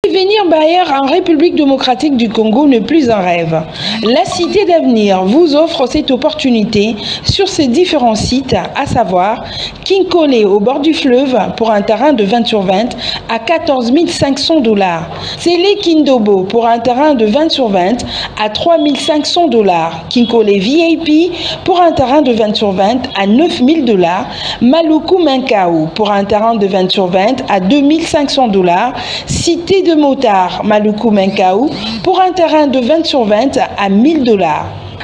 Devenir bailleur en République démocratique du Congo n'est plus un rêve. La Cité d'avenir vous offre cette opportunité sur ses différents sites, à savoir Kinkole au bord du fleuve pour un terrain de 20/20 à 14 500 $. Télé Kindobo pour un terrain de 20/20 à 3 500 $. Kinkole VIP pour un terrain de 20/20 à 9 000 $. Maluku Menkau pour un terrain de 20/20 à 2 500 $. Cité de Motard, Maluku Menkau, pour un terrain de 20/20 à 1 000 $.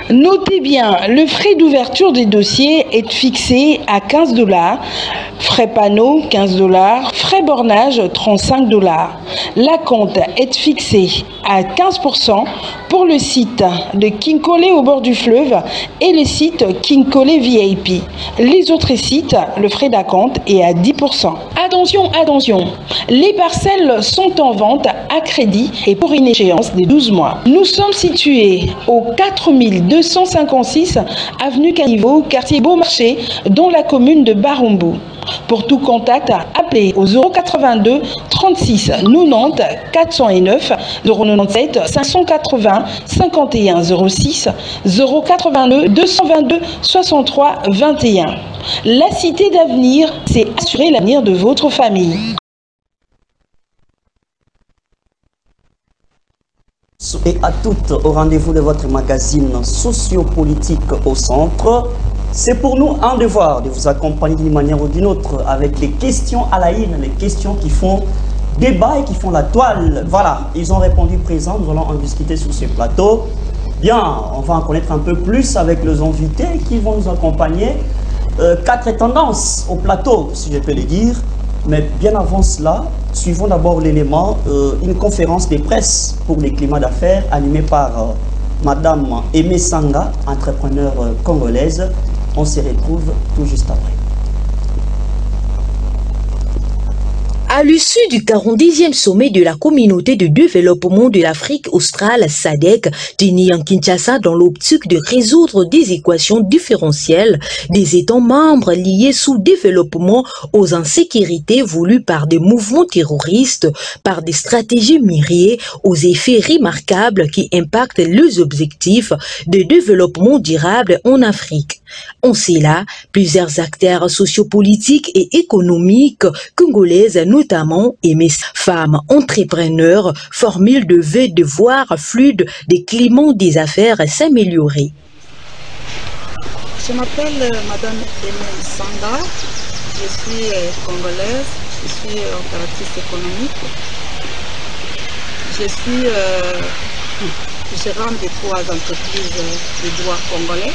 Notez bien, le frais d'ouverture des dossiers est fixé à 15 $, frais panneau 15 $, frais bornage 35 $. La compte est fixée à 15% pour le site de Kinkole au bord du fleuve et le site Kinkole VIP. Les autres sites, le frais d'acompte est à 10%. Attention, attention, les parcelles sont en vente à crédit et pour une échéance de 12 mois. Nous sommes situés au 4256 avenue Caniveau, quartier Beaumarchais, dans la commune de Barumbu. Pour tout contact, appelez au 082 36 90 409 097 580 51 06 082 222 63 21. La Cité d'avenir, c'est assurer l'avenir de votre famille. Et à toutes au rendez-vous de votre magazine sociopolitique au centre. C'est pour nous un devoir de vous accompagner d'une manière ou d'une autre avec les questions à la une, les questions qui font débat et qui font la toile. Voilà, ils ont répondu présent, nous allons en discuter sur ce plateau. Bien, on va en connaître un peu plus avec les invités qui vont nous accompagner. 4 tendances au plateau, si je peux le dire. Mais bien avant cela, suivons d'abord l'élément, une conférence de presse pour les climats d'affaires animée par Madame Aimé Sanga, entrepreneure congolaise. On se retrouve tout juste après. À l'issue du 40e sommet de la communauté de développement de l'Afrique australe SADC, tenu en Kinshasa dans l'optique de résoudre des équations différentielles des États membres liés sous développement aux insécurités voulues par des mouvements terroristes, par des stratégies myriées aux effets remarquables qui impactent les objectifs de développement durable en Afrique. En cela, plusieurs acteurs sociopolitiques et économiques congolaises, notamment Aimé femmes entrepreneurs, formulent de vœux de voir fluide des climats des affaires s'améliorer. Je m'appelle Madame Aimé Sanga, je suis congolaise, je suis opératrice économique, je suis gérante de 3 entreprises de droit congolais.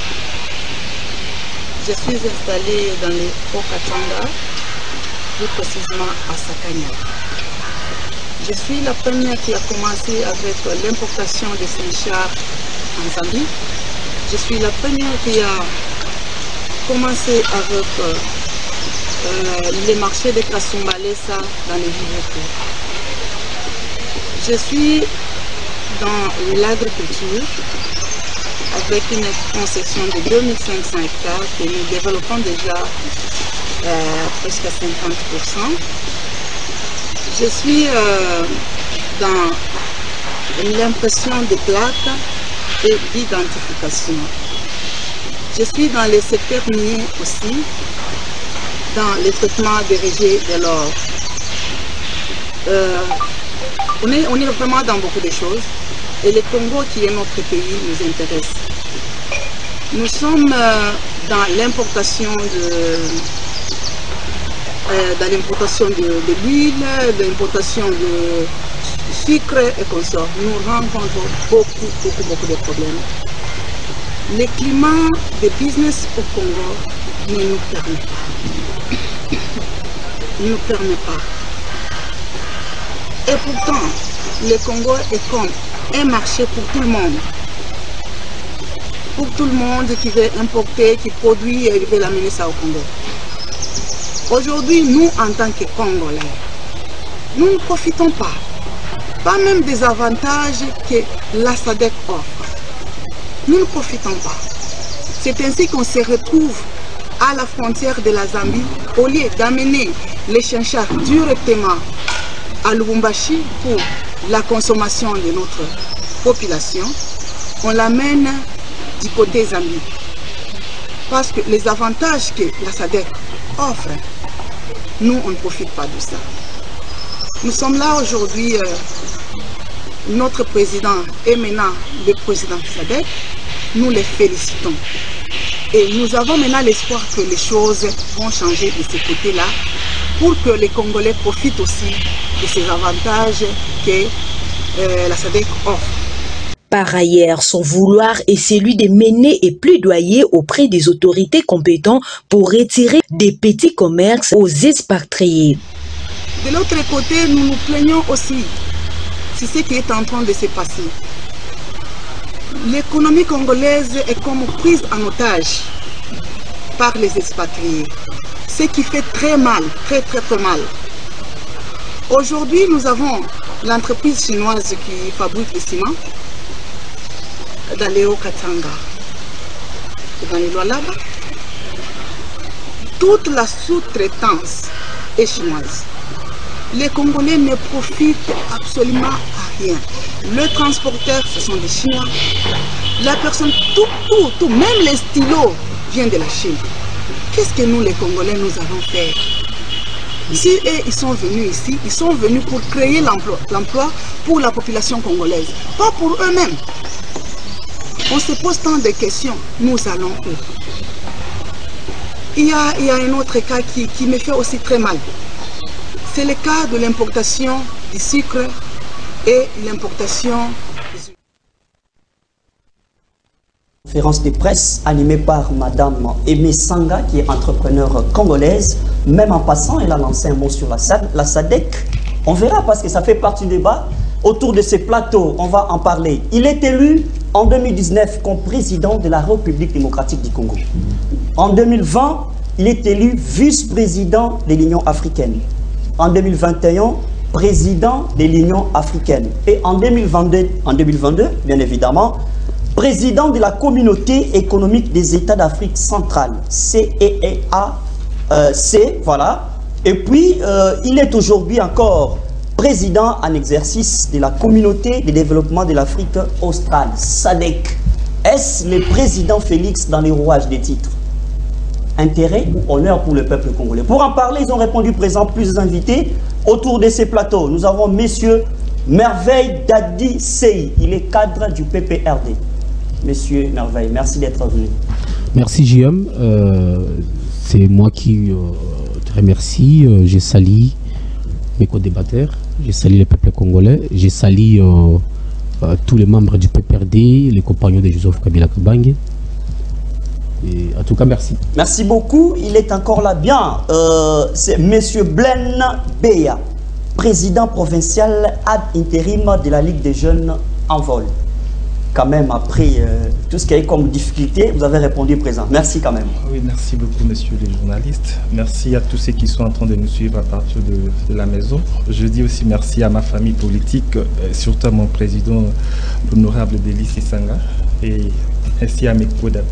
Je suis installée dans les Hauts-Katanga, plus précisément à Sakanya. Je suis la première qui a commencé avec l'importation de Saint-Char en Zambie. Je suis la première qui a commencé avec les marchés de Kasumbalesa dans les villes locaux. Je suis dans l'agriculture avec une concession de 2500 hectares que nous développons déjà presque à 50%. Je suis dans l'impression de plaques et d'identification. Je suis dans les secteurs miniers aussi, dans le traitement des rejets de l'or. On est vraiment dans beaucoup de choses. Et le Congo, qui est notre pays, nous intéresse. Nous sommes dans l'importation de l'huile, l'importation de sucre et consorts. Nous rencontrons beaucoup de problèmes. Le climat de business au Congo ne nous permet pas. Il ne nous permet pas. Et pourtant, le Congo est comme un marché pour tout le monde. Pour tout le monde qui veut importer, qui produit et veut l'amener ça au Congo. Aujourd'hui, nous, en tant que Congolais, nous ne profitons pas même des avantages que la SADC offre. Nous ne profitons pas. C'est ainsi qu'on se retrouve à la frontière de la Zambie, au lieu d'amener les chinchards directement à Lubumbashi pour la consommation de notre population, on l'amène du côté Zambie. Parce que les avantages que la SADC offre, nous, on ne profite pas de ça. Nous sommes là aujourd'hui, notre président est maintenant le président SADC, nous les félicitons. Et nous avons maintenant l'espoir que les choses vont changer de ce côté-là pour que les Congolais profitent aussi de ces avantages que la SADC offre. Par ailleurs, son vouloir est celui de mener et plaidoyer auprès des autorités compétentes pour retirer des petits commerces aux expatriés. De l'autre côté, nous nous plaignons aussi. C'est ce qui est en train de se passer. L'économie congolaise est comme prise en otage par les expatriés. Ce qui fait très mal, très mal. Aujourd'hui, nous avons l'entreprise chinoise qui fabrique le ciment dans les Hauts-Katanga, dans les Lualaba. Toute la sous-traitance est chinoise. Les Congolais ne profitent absolument à rien. Le transporteur, ce sont des Chinois. La personne, tout, même les stylos viennent de la Chine. Qu'est-ce que nous, les Congolais, nous allons faire? Si ils sont venus ici, ils sont venus pour créer l'emploi pour la population congolaise, pas pour eux-mêmes. On se pose tant de questions, nous allons où? Il y a un autre cas qui me fait aussi très mal. C'est le cas de l'importation du sucre et l'importation du... Conférence de presse animée par Madame Aimé Sanga, qui est entrepreneure congolaise. Même en passant, elle a lancé un mot sur la SADC. On verra parce que ça fait partie du débat. Autour de ces plateaux, on va en parler. Il est élu en 2019 comme président de la République démocratique du Congo. En 2020, il est élu vice-président de l'Union africaine. En 2021, président de l'Union africaine. Et en 2022, bien évidemment, président de la Communauté économique des États d'Afrique centrale, CEEAC, voilà. Et puis, il est aujourd'hui encore président en exercice de la Communauté de développement de l'Afrique australe, SADC. Est-ce le président Félix dans les rouages des titres? Intérêt ou honneur pour le peuple congolais? Pour en parler, ils ont répondu présent plusieurs invités autour de ces plateaux. Nous avons Monsieur Merveille Dadi Sey, il est cadre du PPRD. Monsieur Merveille, merci d'être venu. Merci JM, c'est moi qui te remercie. Je salue mes co-débatteurs, je salue le peuple congolais, je salue tous les membres du PPRD, les compagnons de Joseph Kabila Kabange. Et en tout cas, merci. Merci beaucoup. Il est encore là bien. C'est Monsieur Blaine Beya, président provincial ad intérim de la Ligue des jeunes en vol. Quand même, après tout ce qui est comme difficulté, vous avez répondu présent. Merci quand même. Oui, merci beaucoup, messieurs les journalistes. Merci à tous ceux qui sont en train de nous suivre à partir de la maison. Je dis aussi merci à ma famille politique, surtout à mon président, l'honorable Delis Sanga, et ainsi à mes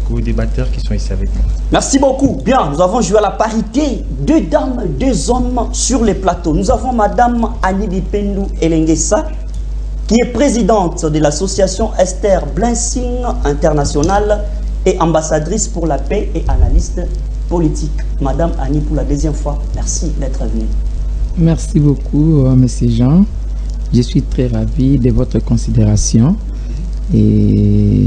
co-débatteurs qui sont ici avec moi. Merci beaucoup. Bien, nous avons joué à la parité. 2 dames, 2 hommes sur les plateaux. Nous avons Madame Annie Bipendou Elengesa, qui est présidente de l'association Esther Blessing International et ambassadrice pour la paix et analyste politique. Madame Annie, pour la 2e fois, merci d'être venue. Merci beaucoup, Monsieur Jean. Je suis très ravi de votre considération. Et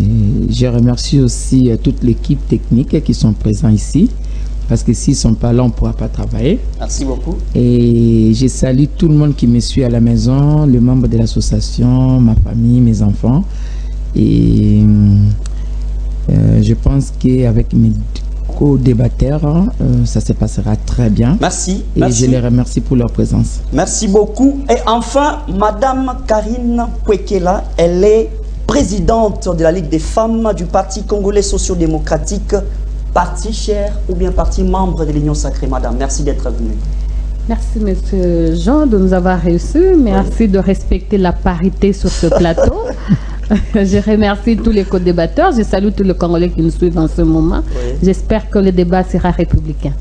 je remercie aussi toute l'équipe technique qui sont présents ici. Parce que s'ils ne sont pas là, on ne pourra pas travailler. Merci beaucoup. Et je salue tout le monde qui me suit à la maison, les membres de l'association, ma famille, mes enfants. Et je pense qu'avec mes co-débatteurs, ça se passera très bien. Merci. Et merci. Je les remercie pour leur présence. Merci beaucoup. Et enfin, Madame Karine Kwekela, elle est présidente de la Ligue des femmes du Parti congolais socio-démocratique. Parti cher ou bien parti membre de l'Union sacrée, madame. Merci d'être venue. Merci, monsieur Jean, de nous avoir reçus. Merci de respecter la parité sur ce plateau. Je remercie tous les co-débatteurs. Je salue tous les Congolais qui nous suivent en ce moment. Oui. J'espère que le débat sera républicain.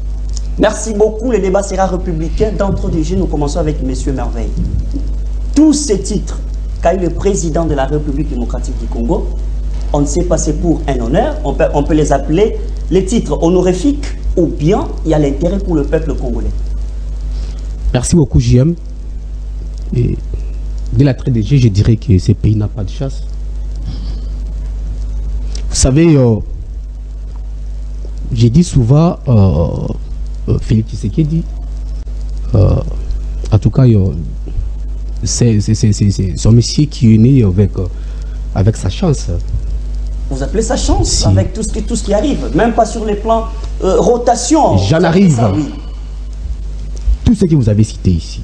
Merci beaucoup. Le débat sera républicain. D'entre deux jeux, nous commençons avec monsieur Merveille. Tous ces titres quand il est président de la République démocratique du Congo, on ne sait pas c'est pour un honneur, on peut les appeler les titres honorifiques, ou bien il y a l'intérêt pour le peuple congolais. Merci beaucoup, JM. Et dès la traite des G, je dirais que ce pays n'a pas de chasse. Vous savez, j'ai dit souvent, Félix Tshisekedi, en tout cas, c'est un monsieur qui est né avec sa chance. Vous appelez ça chance, si. Avec tout ce qui arrive, même pas sur les plans rotation. J'en arrive. Ça, oui. Tout ce que vous avez cité ici.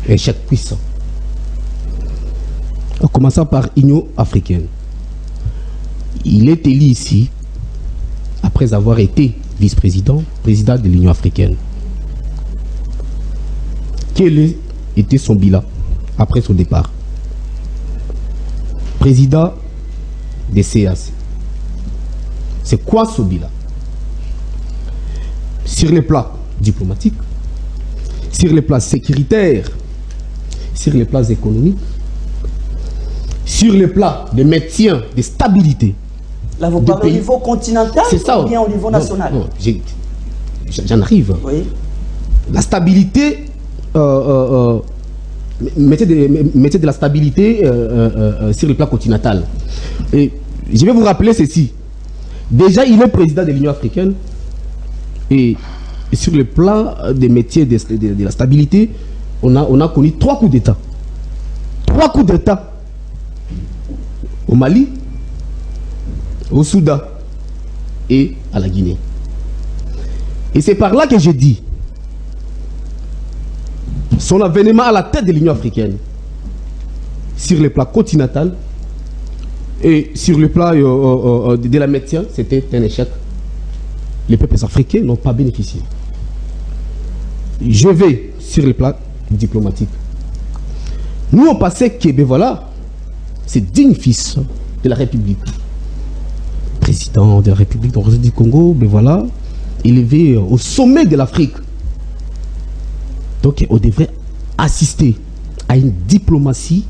Échec puissant. En commençant par Union africaine. Il est élu ici après avoir été vice-président, président de l'Union africaine. Quel était son bilan après son départ? Président des CAC. C'est quoi ce bilan? Sur les plans diplomatiques, sur les plans sécuritaires, sur les plans économiques, sur les plans de maintien, de stabilité. Là, vous parlez au niveau continental ça, ou bien au niveau national? Non, j'en arrive. Oui. La stabilité, mettez de la stabilité sur le plan continental. Et je vais vous rappeler ceci. Déjà, il est président de l'Union africaine. Et sur le plan des métiers de la stabilité, on a connu 3 coups d'État. 3 coups d'État. Au Mali, au Soudan et à la Guinée. Et c'est par là que je dis son avènement à la tête de l'Union africaine sur le plan continental et sur le plan de la maintien, c'était un échec. Les peuples africains n'ont pas bénéficié. Je vais sur le plan diplomatique. Nous, on pensait que, ben voilà, c'est digne fils de la République. Président de la République du Congo, ben voilà, élevé au sommet de l'Afrique. Donc, on devrait assister à une diplomatie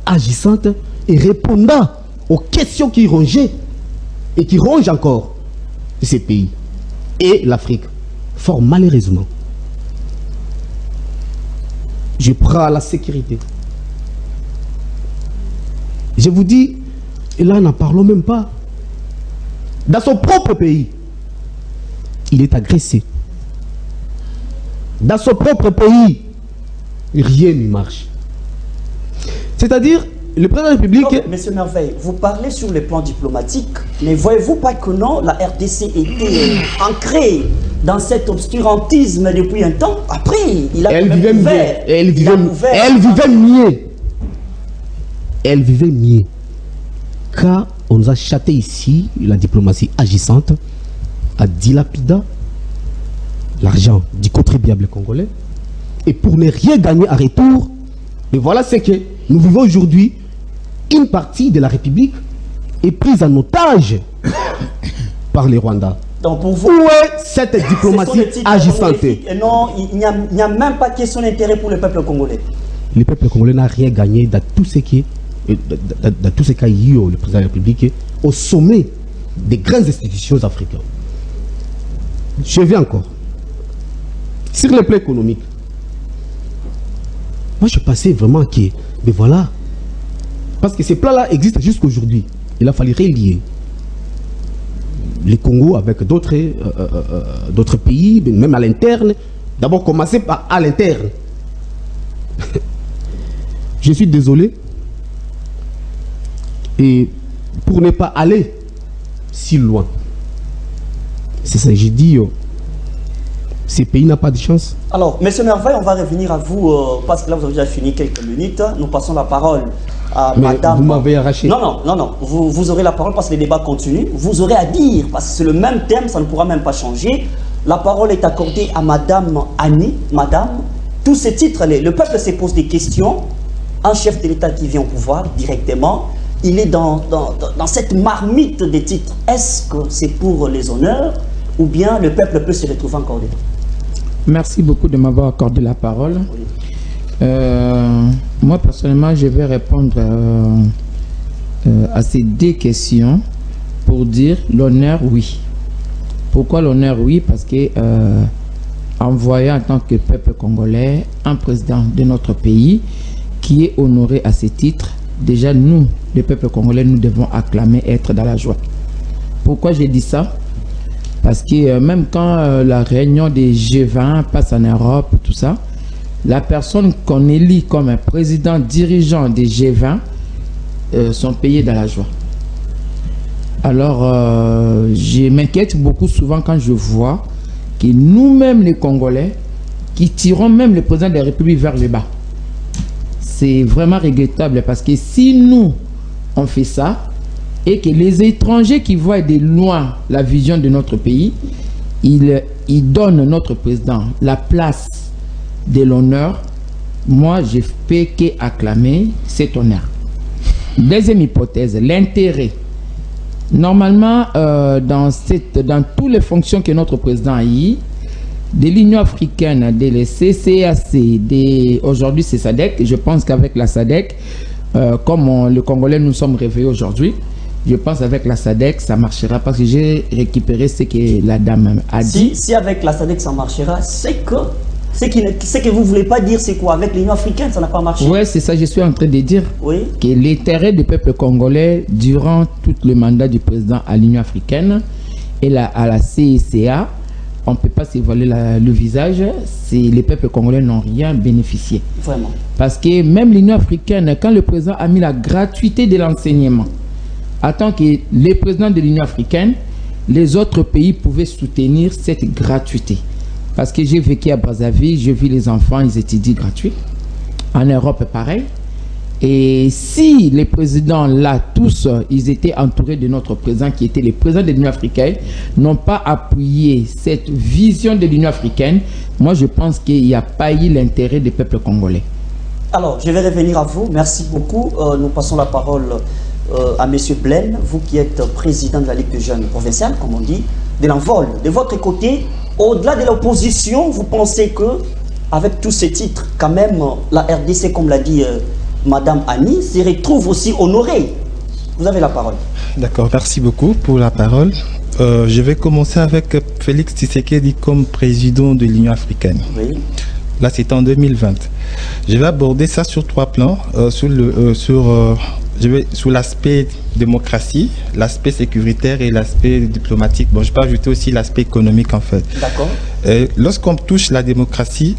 agissante et répondant aux questions qui rongeaient et qui rongent encore ces pays. Et l'Afrique, fort malheureusement. Je prends la sécurité. Je vous dis, et là, n'en parlons même pas. Dans son propre pays, il est agressé. Dans son propre pays, rien ne marche. C'est-à-dire, le président de la République... Donc, Monsieur Merveille, vous parlez sur le plan diplomatique, mais voyez-vous pas que non, la RDC était ancrée dans cet obscurantisme depuis un temps? Après, il a vivait mieux. Elle vivait mieux. Elle vivait mieux. Car on nous a châté ici, la diplomatie agissante a dilapidé l'argent du contribuable congolais. Et pour ne rien gagner en retour, et voilà ce que nous vivons aujourd'hui. Une partie de la République est prise en otage par les Rwandais. Donc pour vous, où est cette diplomatie agissante? Et non, il n'y a même pas question d'intérêt pour le peuple congolais. Le peuple congolais n'a rien gagné dans tout ce qui dans tout ce qu'a eu le président de la République au sommet des grandes institutions africaines. Je vais encore. Sur le plan économique, moi je pensais vraiment que, mais voilà, parce que ces plans-là existent jusqu'à aujourd'hui. Il a fallu relier les Congo avec d'autres pays, même à l'interne. D'abord commencer par à l'interne. Je suis désolé. Et pour ne pas aller si loin, c'est ça, j'ai dit, ces pays n'ont pas de chance. Alors, Monsieur Merveille, on va revenir à vous, parce que là vous avez déjà fini quelques minutes. Nous passons la parole à Madame... Vous m'avez arraché. Non, vous aurez la parole parce que les débats continuent. Vous aurez à dire, parce que c'est le même thème, ça ne pourra même pas changer. La parole est accordée à Madame Annie. Madame, tous ces titres, le peuple se pose des questions. Un chef de l'État qui vient au pouvoir directement, il est dans cette marmite des titres. Est-ce que c'est pour les honneurs ou bien le peuple peut se retrouver encore dedans? Merci beaucoup de m'avoir accordé la parole. Oui. Moi, personnellement, je vais répondre à ces deux questions pour dire l'honneur, oui. Pourquoi l'honneur, oui? Parce que en voyant en tant que peuple congolais un président de notre pays qui est honoré à ce titre, déjà nous, le peuple congolais, nous devons acclamer, être dans la joie. Pourquoi j'ai dit ça? Parce que même quand la réunion des G20 passe en Europe, tout ça, la personne qu'on élit comme un président dirigeant des G20 sont payés dans la joie. Alors, je m'inquiète beaucoup souvent quand je vois que nous-mêmes les Congolais, qui tirons même le président de la République vers le bas. C'est vraiment regrettable parce que si nous, on fait ça, et que les étrangers qui voient de loin la vision de notre pays, ils donnent notre président la place de l'honneur, moi je peux qu'acclamer cet honneur. Deuxième hypothèse, l'intérêt. Normalement, dans toutes les fonctions que notre président a eues, de l'Union africaine, de la CCAC, aujourd'hui c'est SADC, je pense qu'avec la SADC, comme le Congolais nous sommes réveillés aujourd'hui, je pense qu'avec la SADC ça marchera parce que j'ai récupéré ce que la dame a dit. Si avec la SADC ça marchera, c'est que vous ne voulez pas dire, c'est quoi? Avec l'Union africaine, ça n'a pas marché? Oui, c'est ça, je suis en train de dire. Oui. Que l'intérêt du peuple congolais, durant tout le mandat du président à l'Union africaine et à la CICA, on ne peut pas se voiler le visage, les peuples congolais n'ont rien bénéficié. Vraiment. Parce que même l'Union africaine, quand le président a mis la gratuité de l'enseignement, en tant que le président de l'Union africaine, les autres pays pouvaient soutenir cette gratuité. Parce que j'ai vécu à Brazzaville, j'ai vu les enfants, ils étudient gratuits. En Europe, pareil. Et si les présidents là, tous, ils étaient entourés de notre président, qui était le président de l'Union africaine, n'ont pas appuyé cette vision de l'Union africaine, moi je pense qu'il n'y a pas eu l'intérêt des peuples congolais. Alors, je vais revenir à vous. Merci beaucoup. Nous passons la parole à M. Blaine, vous qui êtes président de la Ligue des jeunes provinciale, comme on dit, de l'envol. De votre côté, au-delà de l'opposition, vous pensez que, avec tous ces titres, quand même, la RDC, comme l'a dit Madame Annie, se retrouve aussi honorée. Vous avez la parole. D'accord, merci beaucoup pour la parole. Je vais commencer avec Félix Tshisekedi comme président de l'Union africaine. Oui. Là, c'est en 2020. Je vais aborder ça sur trois plans. Sur l'aspect démocratie, l'aspect sécuritaire et l'aspect diplomatique. Bon, je peux ajouter aussi l'aspect économique en fait. D'accord. Lorsqu'on touche la démocratie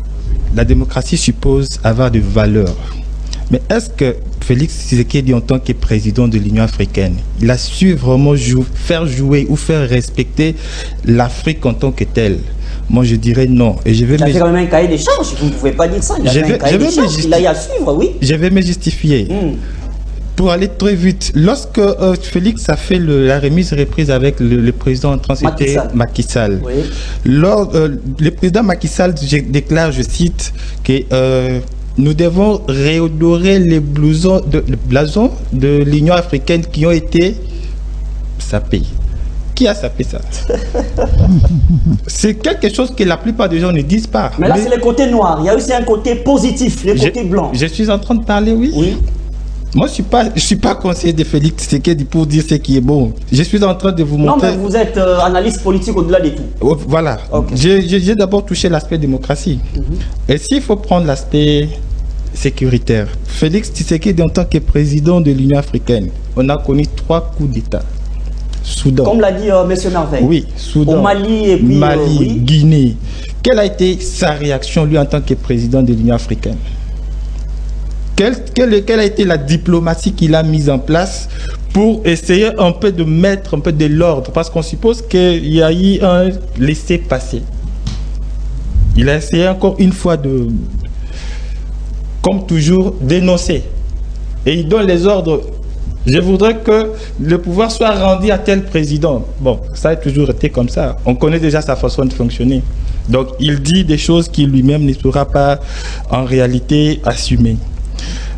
suppose avoir des valeurs. Mais est-ce que Félix Tshisekedi, en tant que président de l'Union africaine, il a su vraiment faire jouer ou faire respecter l'Afrique en tant que telle? Moi, je dirais non. Et je vais il a fait quand même un cahier des charges, vous ne pouvez pas dire ça. Il a fait un cahier des charges, il a eu à suivre, oui. Je vais me justifier. Pour aller très vite, lorsque Félix a fait la remise-reprise avec le président entrant, c'était Macky Sall. Oui. Le président Macky Sall déclare, je cite, que nous devons réodorer les blasons de l'Union africaine qui ont été sapés. Qui a sapé ça? C'est quelque chose que la plupart des gens ne disent pas. Mais là, c'est le côté noir. Il y a aussi un côté positif, le côté blanc. Je suis en train de parler, oui. Oui. Moi, je suis pas conseiller de Félix Tshisekedi pour dire ce qui est bon. Je suis en train de vous montrer... Non, mais vous êtes analyste politique au-delà de tout. Voilà. Okay. J'ai d'abord touché l'aspect démocratie. Et s'il faut prendre l'aspect sécuritaire, Félix Tshisekedi, en tant que président de l'Union africaine, on a connu 3 coups d'État. Soudan. Comme l'a dit M. Merveille. Oui, Soudan. Au Mali et puis... Mali, oui. Guinée. Quelle a été sa réaction, lui, en tant que président de l'Union africaine? Quelle a été la diplomatie qu'il a mise en place pour essayer un peu de mettre un peu de l'ordre? Parce qu'on suppose qu'il y a eu un laisser-passer. Il a essayé encore une fois de, comme toujours, dénoncer. Et il donne les ordres. Je voudrais que le pouvoir soit rendu à tel président. Bon, ça a toujours été comme ça. On connaît déjà sa façon de fonctionner. Donc, il dit des choses qu'il lui-même ne pourra pas en réalité assumer.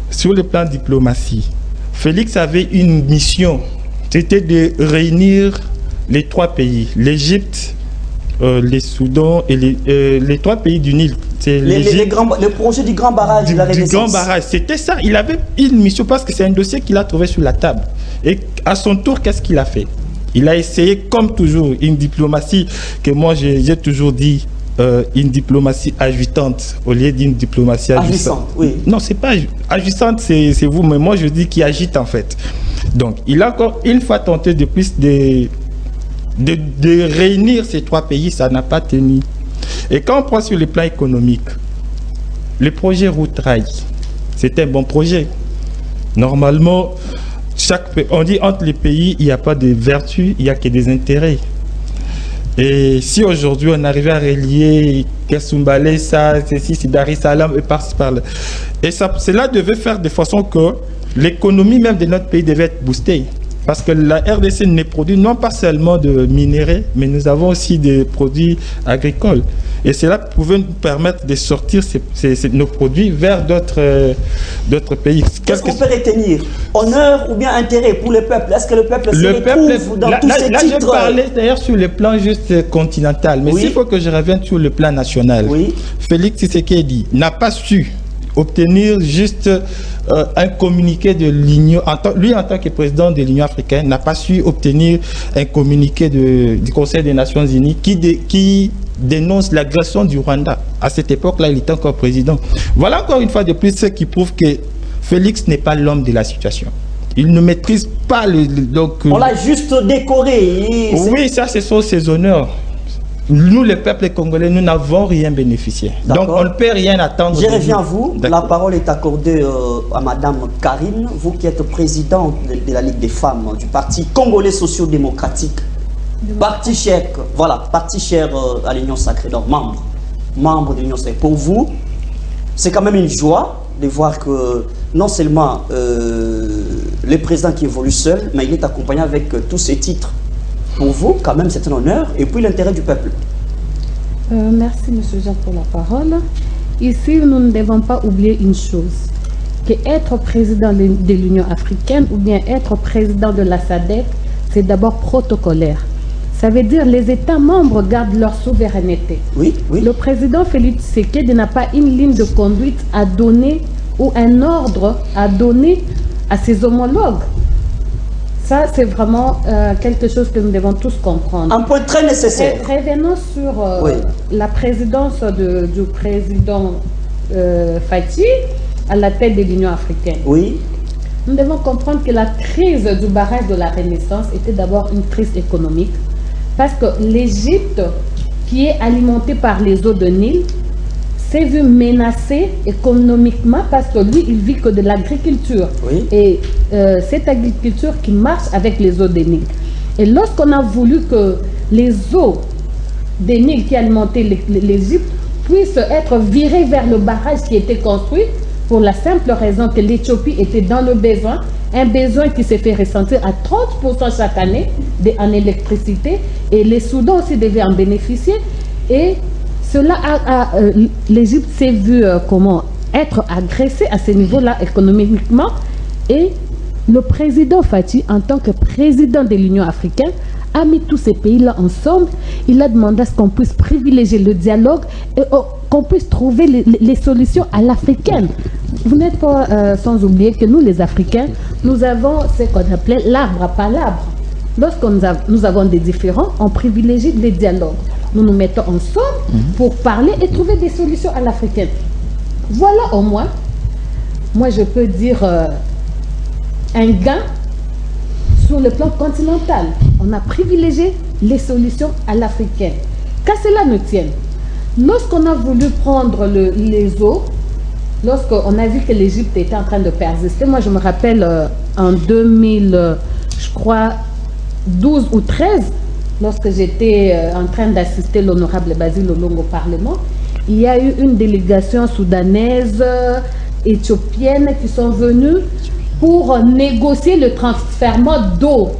Sur le plan diplomatie, Félix avait une mission, c'était de réunir les 3 pays, l'Égypte, les Soudan et les 3 pays du Nil. Le projet du grand barrage de la Renaissance. Du grand barrage, c'était ça. Il avait une mission parce que c'est un dossier qu'il a trouvé sur la table. Et à son tour, qu'est-ce qu'il a fait? Il a essayé, comme toujours, une diplomatie que moi j'ai toujours dit, une diplomatie agitante au lieu d'une diplomatie agissante. Oui. Non, c'est pas agissante, c'est vous, mais moi je dis qu'il agite en fait. Donc, il a encore une fois tenté de réunir ces 3 pays, ça n'a pas tenu. Et quand on prend sur le plan économique, le projet Route-Rail, c'est un bon projet. Normalement, on dit entre les pays, il n'y a pas de vertu, il n'y a que des intérêts. Et si aujourd'hui on arrivait à relier Kessumbale, ça, c'est Dar es Salaam et par-là. Et cela devait faire de façon que l'économie même de notre pays devait être boostée. Parce que la RDC ne produit non pas seulement de minéraux, mais nous avons aussi des produits agricoles. Et cela pouvait nous permettre de sortir nos produits vers d'autres pays. Qu'est-ce qu'on peut retenir? Honneur ou bien intérêt pour le peuple? Est-ce que le peuple se retrouve dans tous ces titres? Je parlais d'ailleurs sur le plan juste continental, mais s'il faut que je revienne sur le plan national, Félix Tshisekedi n'a pas su obtenir juste un communiqué de l'Union, lui en tant que président de l'Union africaine, n'a pas su obtenir un communiqué du Conseil des Nations Unies qui dénonce l'agression du Rwanda. À cette époque-là, il était encore président. Voilà encore une fois de plus ce qui prouve que Félix n'est pas l'homme de la situation. Il ne maîtrise pas on l'a juste décoré. Oui, ça, ce sont ses honneurs. Nous, le peuple congolais, nous n'avons rien bénéficié. Donc, on ne peut rien attendre. Je reviens à vous. La parole est accordée à Madame Karine, vous qui êtes présidente de la Ligue des femmes du Parti congolais socio-démocratique. Parti cher, voilà, parti cher à l'Union sacrée, donc membre de l'Union sacrée. Pour vous, c'est quand même une joie de voir que non seulement le président qui évolue seul, mais il est accompagné avec tous ses titres. Pour vous, quand même, c'est un honneur. Et puis, l'intérêt du peuple. Merci, M. Jean, pour la parole. Ici, nous ne devons pas oublier une chose. Que être président de l'Union africaine ou bien être président de la SADC, c'est d'abord protocolaire. Ça veut dire que les États membres gardent leur souveraineté. Oui, oui. Le président Félix Tshisekedi n'a pas une ligne de conduite à donner ou un ordre à donner à ses homologues. Ça, c'est vraiment quelque chose que nous devons tous comprendre. Un point très nécessaire. Revenons sur la présidence du président Fathi à la tête de l'Union africaine. Oui. Nous devons comprendre que la crise du barrage de la Renaissance était d'abord une crise économique. Parce que l'Égypte, qui est alimentée par les eaux de Nil, s'est vu menacé économiquement parce que lui, il vit que de l'agriculture. Oui. Et cette agriculture qui marche avec les eaux des Nil. Et lorsqu'on a voulu que les eaux des Nil qui alimentaient l'Égypte puissent être virées vers le barrage qui était construit, pour la simple raison que l'Éthiopie était dans le besoin, un besoin qui s'est fait ressentir à 30% chaque année en électricité, et les Soudans aussi devaient en bénéficier. Et cela l'Égypte s'est vu comment être agressée à ce niveau-là économiquement, et le président Fathi, en tant que président de l'Union africaine, a mis tous ces pays-là ensemble. Il a demandé à ce qu'on puisse privilégier le dialogue et qu'on puisse trouver les solutions à l'africaine. Vous n'êtes pas sans oublier que nous, les Africains, nous avons ce qu'on appelait l'arbre à palabres. Lorsque nous avons des différends, on privilégie les dialogues. Nous nous mettons ensemble pour parler et trouver des solutions à l'africaine. Voilà au moins, moi je peux dire un gain sur le plan continental. On a privilégié les solutions à l'africaine. Qu'à cela ne tienne, lorsqu'on a voulu prendre les eaux, lorsqu'on a vu que l'Égypte était en train de persister, moi je me rappelle en 2000, je crois, 12 ou 13, lorsque j'étais en train d'assister l'honorable Basile Olongo au Parlement, il y a eu une délégation soudanaise, éthiopienne qui sont venues pour négocier le transfert d'eau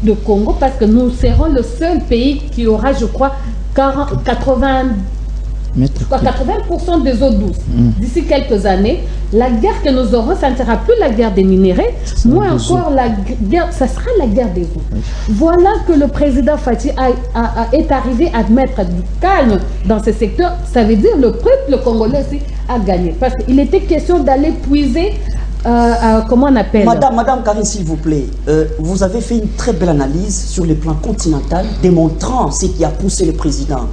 de Congo, parce que nous serons le seul pays qui aura, je crois, 80% des eaux douces. D'ici quelques années, La guerre que nous aurons, ça ne sera plus la guerre des minéraux, moins encore la guerre, ça sera la guerre des eaux. Voilà que le président Fathi est arrivé à mettre du calme dans ce secteur. Ça veut dire le peuple congolais aussi a gagné. Parce qu'il était question d'aller puiser, comment on appelle? Madame Karine, s'il vous plaît, vous avez fait une très belle analyse sur le plan continental, démontrant ce qui a poussé le président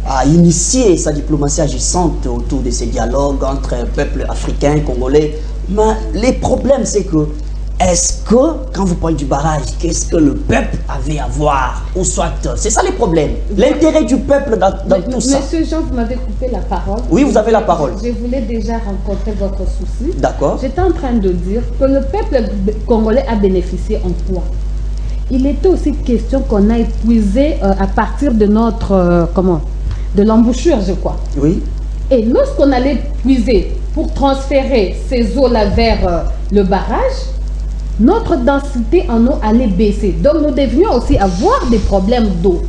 à initier sa diplomatie agissante autour de ces dialogues entre peuples africains, congolais. Mais les problèmes, c'est que, est-ce que, quand vous parlez du barrage, qu'est-ce que le peuple avait à voir? Ou soit, c'est ça les problèmes. L'intérêt du peuple dans tout ça. Monsieur Jean, vous m'avez coupé la parole. Oui, vous avez la parole. Je voulais déjà rencontrer votre souci. D'accord. J'étais en train de dire que le peuple congolais a bénéficié en quoi? Il était aussi question qu'on a épuisé à partir de notre, de l'embouchure, je crois. Oui. Et lorsqu'on allait puiser pour transférer ces eaux-là vers le barrage, notre densité en eau allait baisser. Donc nous devions aussi avoir des problèmes d'eau.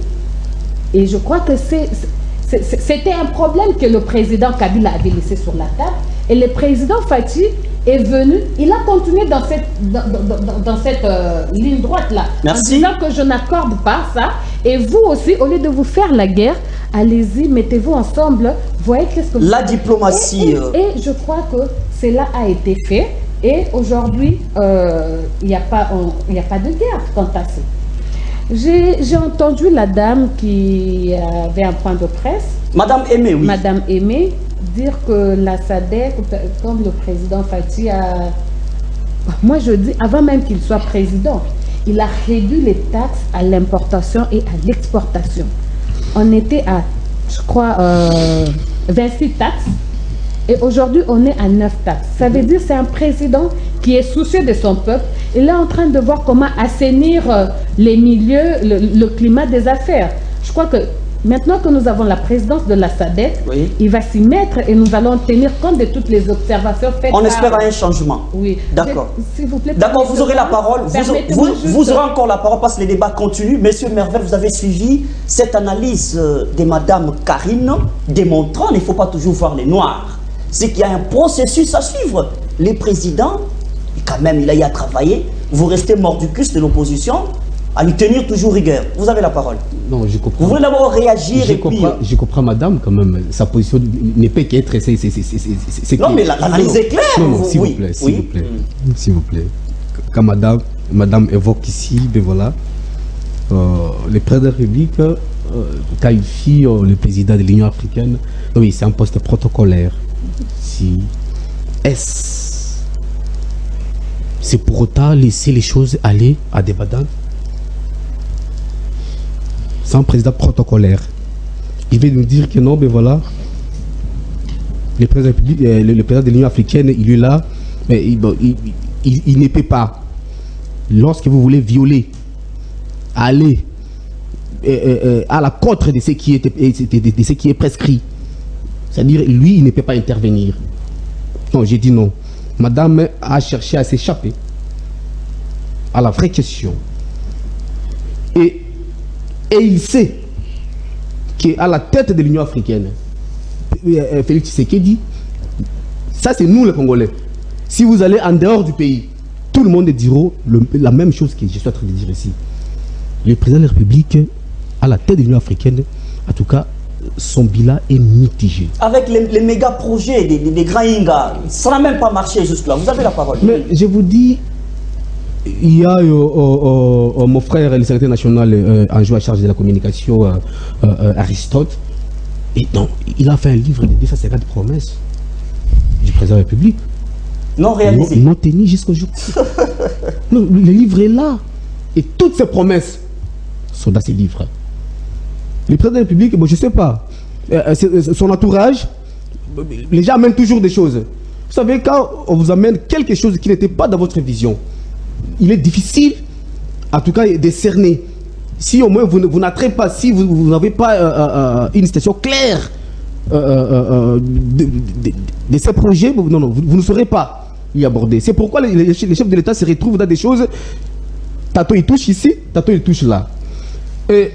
Et je crois que c'était un problème que le président Kabila avait laissé sur la table. Et le président Fathi est venu, il a continué dans cette ligne droite-là. Merci. En disant que je n'accorde pas ça. Et vous aussi, au lieu de vous faire la guerre, allez-y, mettez-vous ensemble, voyez qu'est-ce que vous La diplomatie. Et je crois que cela a été fait. Et aujourd'hui, il n'y a pas de guerre quant à ça. J'ai entendu la dame qui avait un point de presse. Madame Aimé, oui. Madame Aimé dire que la SADC, comme le président Fathi a... Moi je dis, avant même qu'il soit président, il a réduit les taxes à l'importation et à l'exportation. On était à, je crois, 26 taxes. Et aujourd'hui, on est à 9 taxes. Ça veut dire que c'est un président qui est soucieux de son peuple. Il est en train de voir comment assainir les milieux, le climat des affaires. Je crois que maintenant que nous avons la présidence de la SADC, oui, il va s'y mettre et nous allons tenir compte de toutes les observations faites. On espère un changement. Oui. D'accord. S'il vous plaît. D'accord, vous aurez la parole. Vous aurez encore la parole parce que les débats continuent. Monsieur Merveille, vous avez suivi cette analyse de Madame Karine démontrant, il ne faut pas toujours voir les noirs. C'est qu'il y a un processus à suivre. Les présidents, quand même, il a y à travailler. Vous restez mordicus de l'opposition à lui tenir toujours rigueur. Vous avez la parole. Non, je comprends. Vous voulez d'abord réagir je comprends, madame, quand même. Sa position n'est pas qu'être. Non, mais l'analyse est claire. Non, s'il vous plaît, s'il vous plaît. S'il vous plaît. Quand madame évoque ici, ben voilà, le président de la République qualifie le président de l'Union africaine. Oui, c'est un poste protocolaire. Si c'est pour autant laisser les choses aller à des badans. C'est un président protocolaire. Il veut nous dire que non, ben voilà, le président de l'Union africaine, il est là, mais il ne peut pas. Lorsque vous voulez violer, aller à la contre de ce qui est prescrit, c'est-à-dire, lui, il ne peut pas intervenir. Non, j'ai dit non. Madame a cherché à s'échapper à la vraie question. Et il sait qu'à la tête de l'Union africaine, Félix Tshisekedi, ça c'est nous les Congolais. Si vous allez en dehors du pays, tout le monde dira la même chose que je suis en train de dire ici. Le président de la République, à la tête de l'Union africaine, en tout cas, son bilan est mitigé. Avec les méga projets des grands Inga, ça n'a même pas marché jusque-là. Vous avez la parole. Mais je vous dis, il y a mon frère, le secrétaire national en jouant à charge de la communication, Aristote. Et non, il a fait un livre de 250 promesses du président de la République. Non réalisé. Non tenu jusqu'au jour. Le livre est là. Et toutes ces promesses sont dans ces livres. Le président de la République, bon, je ne sais pas, son entourage, les gens amènent toujours des choses. Vous savez, quand on vous amène quelque chose qui n'était pas dans votre vision, il est difficile, en tout cas, de cerner. Si au moins vous n'attrez pas, si vous n'avez pas une situation claire de ces projets, vous ne saurez pas y aborder. C'est pourquoi les chefs de l'État se retrouvent dans des choses, tantôt ils touchent ici, tantôt ils touchent là. Et,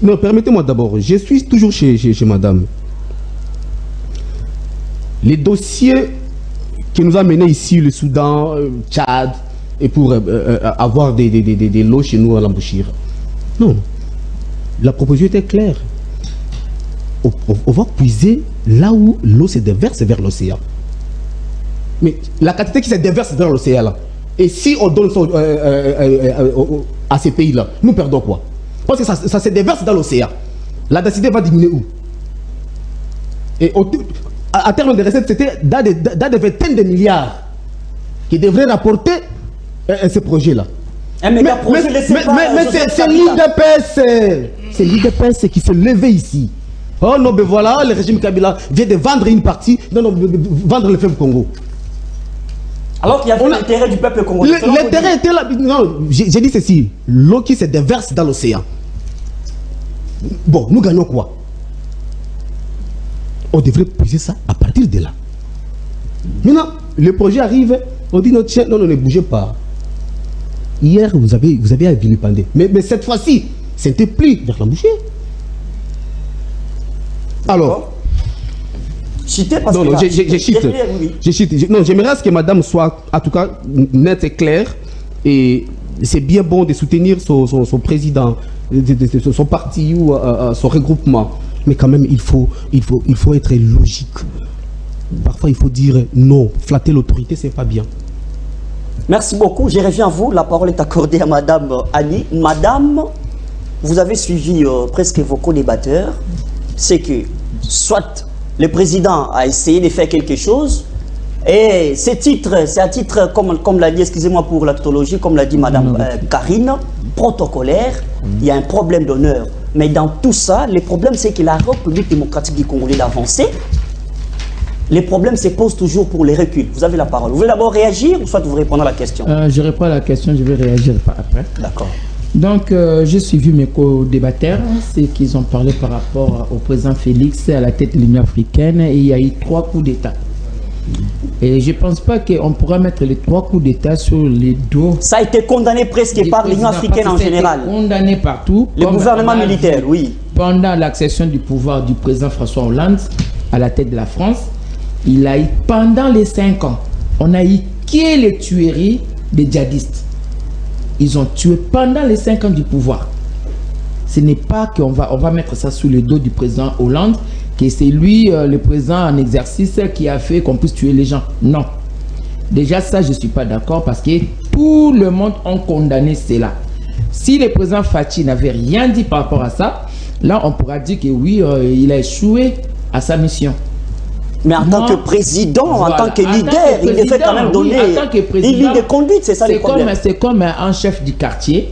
non, permettez-moi d'abord, je suis toujours chez madame. Les dossiers qui nous a menés ici, le Soudan, Tchad, et pour avoir des lots chez nous à l'embouchure. Non. La proposition était claire. On va puiser là où l'eau se déverse vers l'océan. Mais la quantité qui se déverse vers l'océan, là, et si on donne ça à ces pays-là, nous perdons quoi? Parce que ça se déverse dans l'océan. La densité va diminuer où? Et à terme de recettes, c'était dans des vingtaines de milliards qui devraient rapporter ce projet-là. Mais c'est l'UDPS. C'est l'UDPS qui s'est levé ici. Oh non, ben voilà, le régime Kabila vient de vendre une partie, vendre le fleuve Congo. Alors qu'il y avait l'intérêt du peuple congolais. L'intérêt était là. Non, j'ai dit ceci. L'eau qui se déverse dans l'océan. Bon, nous gagnons quoi? On devrait puiser ça à partir de là. Maintenant, le projet arrive, on dit non, tiens, non, ne bougez pas. Hier, vous avez vilipendé. Mais cette fois-ci, c'était plus vers l'embouchure. Alors, non, je chite. Non, j'aimerais à ce que madame soit, en tout cas, nette et claire. Et c'est bien bon de soutenir son président, son parti ou son regroupement. Mais quand même, il faut être logique. Parfois, il faut dire non. Flatter l'autorité, c'est pas bien. Merci beaucoup. Je reviens à vous. La parole est accordée à madame Annie. Madame, vous avez suivi presque vos co-débatteurs. C'est que soit le président a essayé de faire quelque chose, et c'est à titre, comme l'a dit, excusez-moi pour la tautologie, comme l'a dit madame Karine, protocolaire, il y a un problème d'honneur. Mais dans tout ça, le problème c'est que la République démocratique du Congo est avancée. Les problèmes se posent toujours pour les reculs. Vous avez la parole. Vous voulez d'abord réagir ou soit vous répondre à la question? Je réponds à la question, je vais réagir après. D'accord. Donc, j'ai suivi mes co-débatteurs, c'est qu'ils ont parlé par rapport au président Félix à la tête de l'Union africaine, et il y a eu 3 coups d'État. Et je ne pense pas qu'on pourra mettre les 3 coups d'État sur les dos. Ça a été condamné presque par l'Union africaine en général. Condamné partout. Le gouvernement militaire, oui. Pendant l'accession du pouvoir du président François Hollande à la tête de la France, il a eu, pendant les 5 ans, on a eu que les tueries des djihadistes. Ils ont tué pendant les 5 ans du pouvoir. Ce n'est pas qu'on va mettre ça sous le dos du président Hollande, que c'est lui, le président en exercice, qui a fait qu'on puisse tuer les gens. Non. Déjà, ça, je ne suis pas d'accord parce que tout le monde a condamné cela. Si le président Fachi n'avait rien dit par rapport à ça, là, on pourra dire que oui, il a échoué à sa mission. Mais en tant que président, voilà, en tant que leader, il devait quand même donner une ligne de conduite, c'est ça le problème. C'est comme un chef du quartier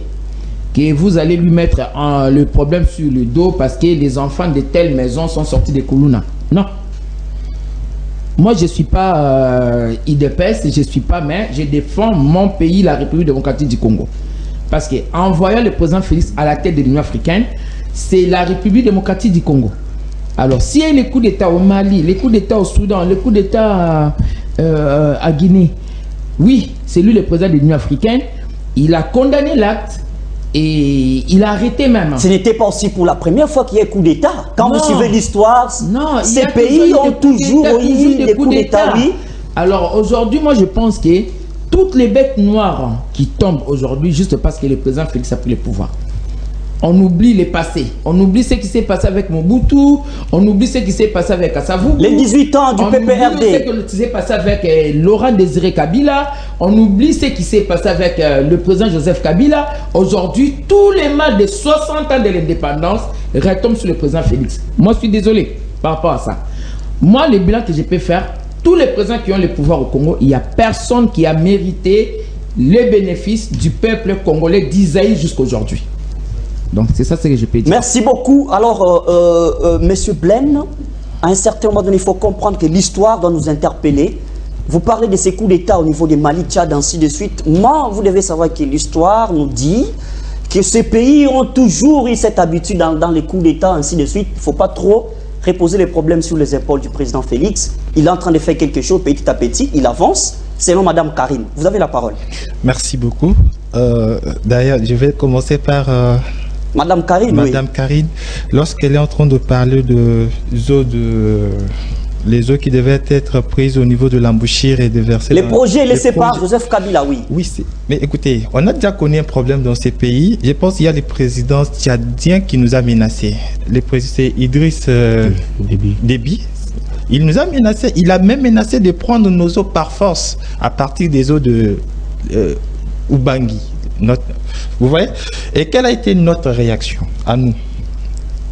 que vous allez lui mettre le problème sur le dos parce que les enfants de telle maison sont sortis de Koulouna. Non. Moi, je ne suis pas IDPS, je ne suis pas, mais je défends mon pays, la République démocratique du Congo. Parce qu'en voyant le président Félix à la tête de l'Union africaine, c'est la République démocratique du Congo. Alors, s'il y a les coups d'État au Mali, les coups d'État au Soudan, les coups d'État à Guinée, oui, c'est lui le président de l'Union africaine, il a condamné l'acte et il a arrêté même. Ce n'était pas aussi pour la première fois qu'il y a un coup d'État. Quand vous suivez l'histoire, ces pays ont toujours eu des coups d'État, oui. Alors, aujourd'hui, moi, je pense que toutes les bêtes noires qui tombent aujourd'hui, juste parce que le président Félix a pris le pouvoir. On oublie les passés. On oublie ce qui s'est passé avec Mobutu. On oublie ce qui s'est passé avec Assavou. Les 18 ans du PPRD. On oublie ce qui s'est passé avec Laurent Désiré Kabila. On oublie ce qui s'est passé avec le président Joseph Kabila. Aujourd'hui, tous les mal de 60 ans de l'indépendance retombent sur le président Félix. Moi, je suis désolé par rapport à ça. Moi, le bilan que je peux faire, tous les présidents qui ont le pouvoir au Congo, il n'y a personne qui a mérité les bénéfices du peuple congolais d'Isaïe jusqu'à aujourd'hui. Donc c'est ça ce que je peux dire. Merci beaucoup. Alors, Monsieur Blaine, à un certain moment donné, il faut comprendre que l'histoire doit nous interpeller. Vous parlez de ces coups d'État au niveau des Mali, Tchad, ainsi de suite. Moi, vous devez savoir que l'histoire nous dit que ces pays ont toujours eu cette habitude dans les coups d'État, ainsi de suite. Il ne faut pas trop reposer les problèmes sur les épaules du président Félix. Il est en train de faire quelque chose petit à petit, il avance. Selon Madame Karine, vous avez la parole. Merci beaucoup. D'ailleurs, je vais commencer par... Madame Karine, Madame Karine, lorsqu'elle est en train de parler de Les eaux qui devaient être prises au niveau de l'embouchure et déversées. Les projets laissés par Joseph Kabila, oui. Oui, mais écoutez, on a déjà connu un problème dans ces pays. Je pense qu'il y a les présidents tchadiens qui nous a menacés. C'est Idriss Déby. Il nous a menacés. Il a même menacé de prendre nos eaux par force à partir des eaux de Ubangi. Vous voyez? Et quelle a été notre réaction à nous?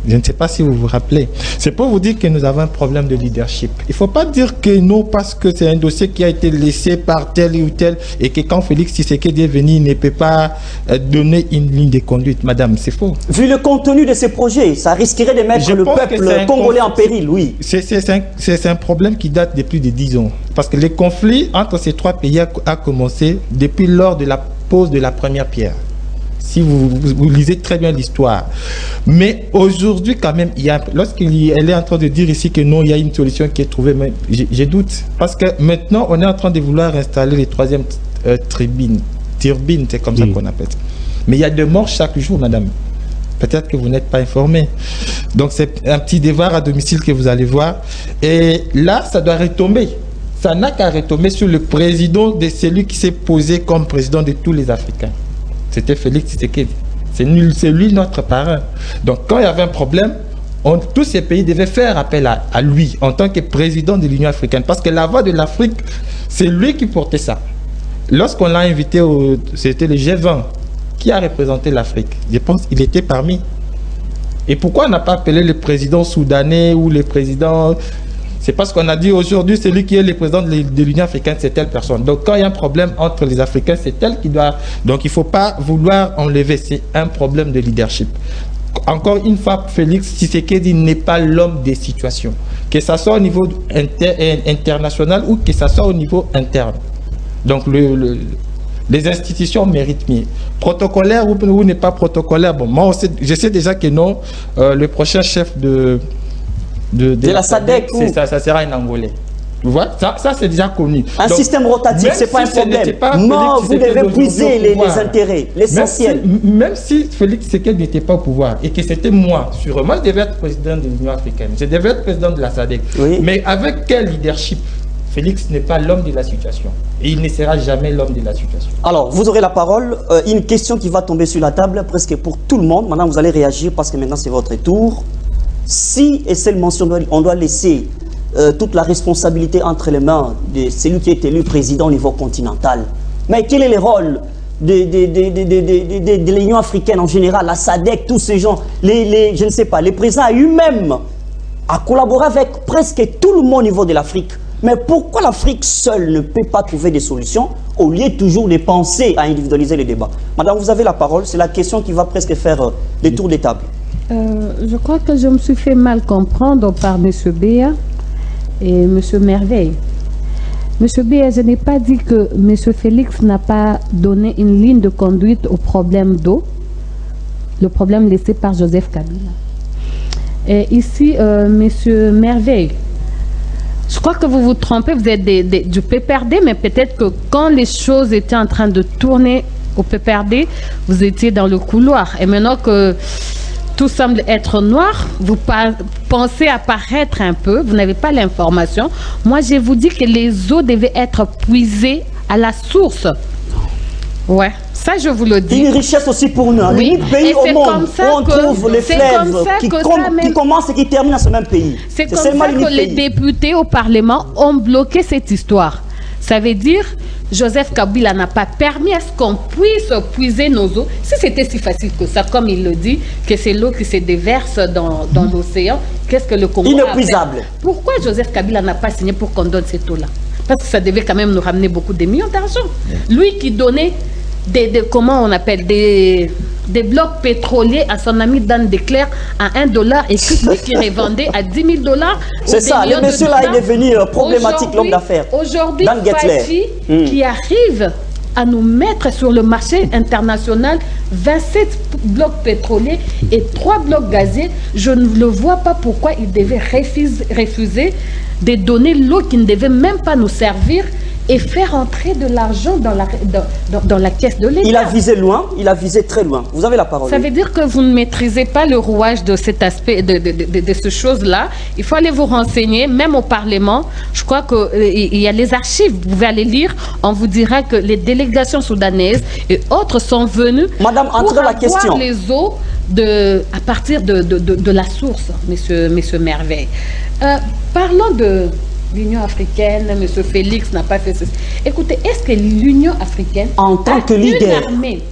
Je ne sais pas si vous vous rappelez. C'est pour vous dire que nous avons un problème de leadership. Il ne faut pas dire que non parce que c'est un dossier qui a été laissé par tel ou tel et que quand Félix Tshisekedi est venu, il ne peut pas donner une ligne de conduite. Madame, c'est faux. Vu le contenu de ces projets, ça risquerait de mettre le peuple congolais en péril, oui. C'est un problème qui date de plus de 10 ans. Parce que le conflit entre ces trois pays a commencé depuis lors de la pose de la première pierre. Si vous lisez très bien l'histoire. Mais aujourd'hui, quand même, lorsqu'elle est en train de dire ici que non, il y a une solution qui est trouvée, mais j'ai doute. Parce que maintenant, on est en train de vouloir installer les troisièmes turbines, c'est comme ça qu'on appelle ça. Mais il y a des morts chaque jour, madame. Peut-être que vous n'êtes pas informé. Donc, c'est un petit devoir à domicile que vous allez voir. Et là, ça doit retomber. Ça n'a qu'à retomber sur le président de celui qui s'est posé comme président de tous les Africains. C'était Félix Tshisekedi. C'est lui notre parrain. Donc quand il y avait un problème, tous ces pays devaient faire appel à lui en tant que président de l'Union africaine. Parce que la voix de l'Afrique, c'est lui qui portait ça. Lorsqu'on l'a invité, c'était le G20 qui a représenté l'Afrique. Je pense qu'il était parmi. Et pourquoi on n'a pas appelé le président soudanais ou le président... C'est parce qu'on a dit aujourd'hui, celui qui est le président de l'Union africaine, c'est telle personne. Donc quand il y a un problème entre les Africains, c'est elle qui doit... Donc il ne faut pas vouloir enlever, c'est un problème de leadership. Encore une fois, Félix Tshisekedi n'est pas l'homme des situations. Que ce soit au niveau international ou que ce soit au niveau interne. Donc les institutions méritent mieux. Protocolaire ou n'est pas protocolaire, bon, moi je sais déjà que non, le prochain chef de la SADC, ça sera un Angolais. Vous voyez, ça c'est déjà connu. Un système rotatif, c'est pas un problème. Non, vous devez puiser les intérêts, l'essentiel. Même si Félix Tshisekedi n'était pas au pouvoir et que c'était moi, sûrement, je devais être président de l'Union africaine, je devais être président de la SADC. Oui. Mais avec quel leadership? Félix n'est pas l'homme de la situation. Et il ne sera jamais l'homme de la situation. Alors, vous aurez la parole. Une question qui va tomber sur la table, presque pour tout le monde. Maintenant, vous allez réagir parce que maintenant, c'est votre tour. Si et seulement si on doit laisser toute la responsabilité entre les mains de celui qui est élu président au niveau continental, mais quel est le rôle de l'Union africaine en général, la SADC, tous ces gens, je ne sais pas, les présidents eux-mêmes à collaborer avec presque tout le monde au niveau de l'Afrique. Mais pourquoi l'Afrique seule ne peut pas trouver des solutions au lieu toujours de penser à individualiser les débats? Madame, vous avez la parole. C'est la question qui va presque faire des tours des tables. Je crois que je me suis fait mal comprendre par M. Béa et M. Merveille. M. Béa, je n'ai pas dit que M. Félix n'a pas donné une ligne de conduite au problème d'eau, le problème laissé par Joseph Kabila. Et ici, M. Merveille, je crois que vous vous trompez, vous êtes du PPRD, mais peut-être que quand les choses étaient en train de tourner au PPRD, vous étiez dans le couloir. Et maintenant que tout semble être noir, vous pensez apparaître un peu, vous n'avez pas l'information. Moi, je vous dis que les eaux devaient être puisées à la source. Ouais, ça je vous le dis. Une richesse aussi pour nous. Oui. Le pays au monde où on trouve les fleuves qui commencent et qui terminent dans ce même pays. C'est comme ça que les députés au Parlement ont bloqué cette histoire. Ça veut dire Joseph Kabila n'a pas permis à ce qu'on puisse puiser nos eaux. Si c'était si facile que ça, comme il le dit, que c'est l'eau qui se déverse dans l'océan, qu'est-ce que le Congo inépuisable. A fait? Pourquoi Joseph Kabila n'a pas signé pour qu'on donne cette eau-là? Parce que ça devait quand même nous ramener beaucoup de millions d'argent. Lui qui donnait comment on appelle des blocs pétroliers à son ami Dan Declerc à $1 et qui revendait à $10 000. C'est ça, le monsieur là est devenu problématique, l'homme d'affaires. Aujourd'hui, Fatih qui arrive à nous mettre sur le marché international 27 blocs pétroliers et 3 blocs gaziers, je ne le vois pas pourquoi il devait refuser de donner l'eau qui ne devait même pas nous servir et faire entrer de l'argent dans la caisse de l'État. Il a visé loin, il a visé très loin. Vous avez la parole. Ça veut dire que vous ne maîtrisez pas le rouage de cet aspect, de ces choses-là. Il faut aller vous renseigner, même au Parlement. Je crois qu'il y a les archives, vous pouvez aller lire. On vous dira que les délégations soudanaises et autres sont venues Madame, pour entre la question. les eaux à partir de la source, monsieur Merveille. Parlons de l'Union africaine, M. Félix n'a pas fait ceci. Écoutez, est-ce que l'Union africaine en tant que leader, une armée,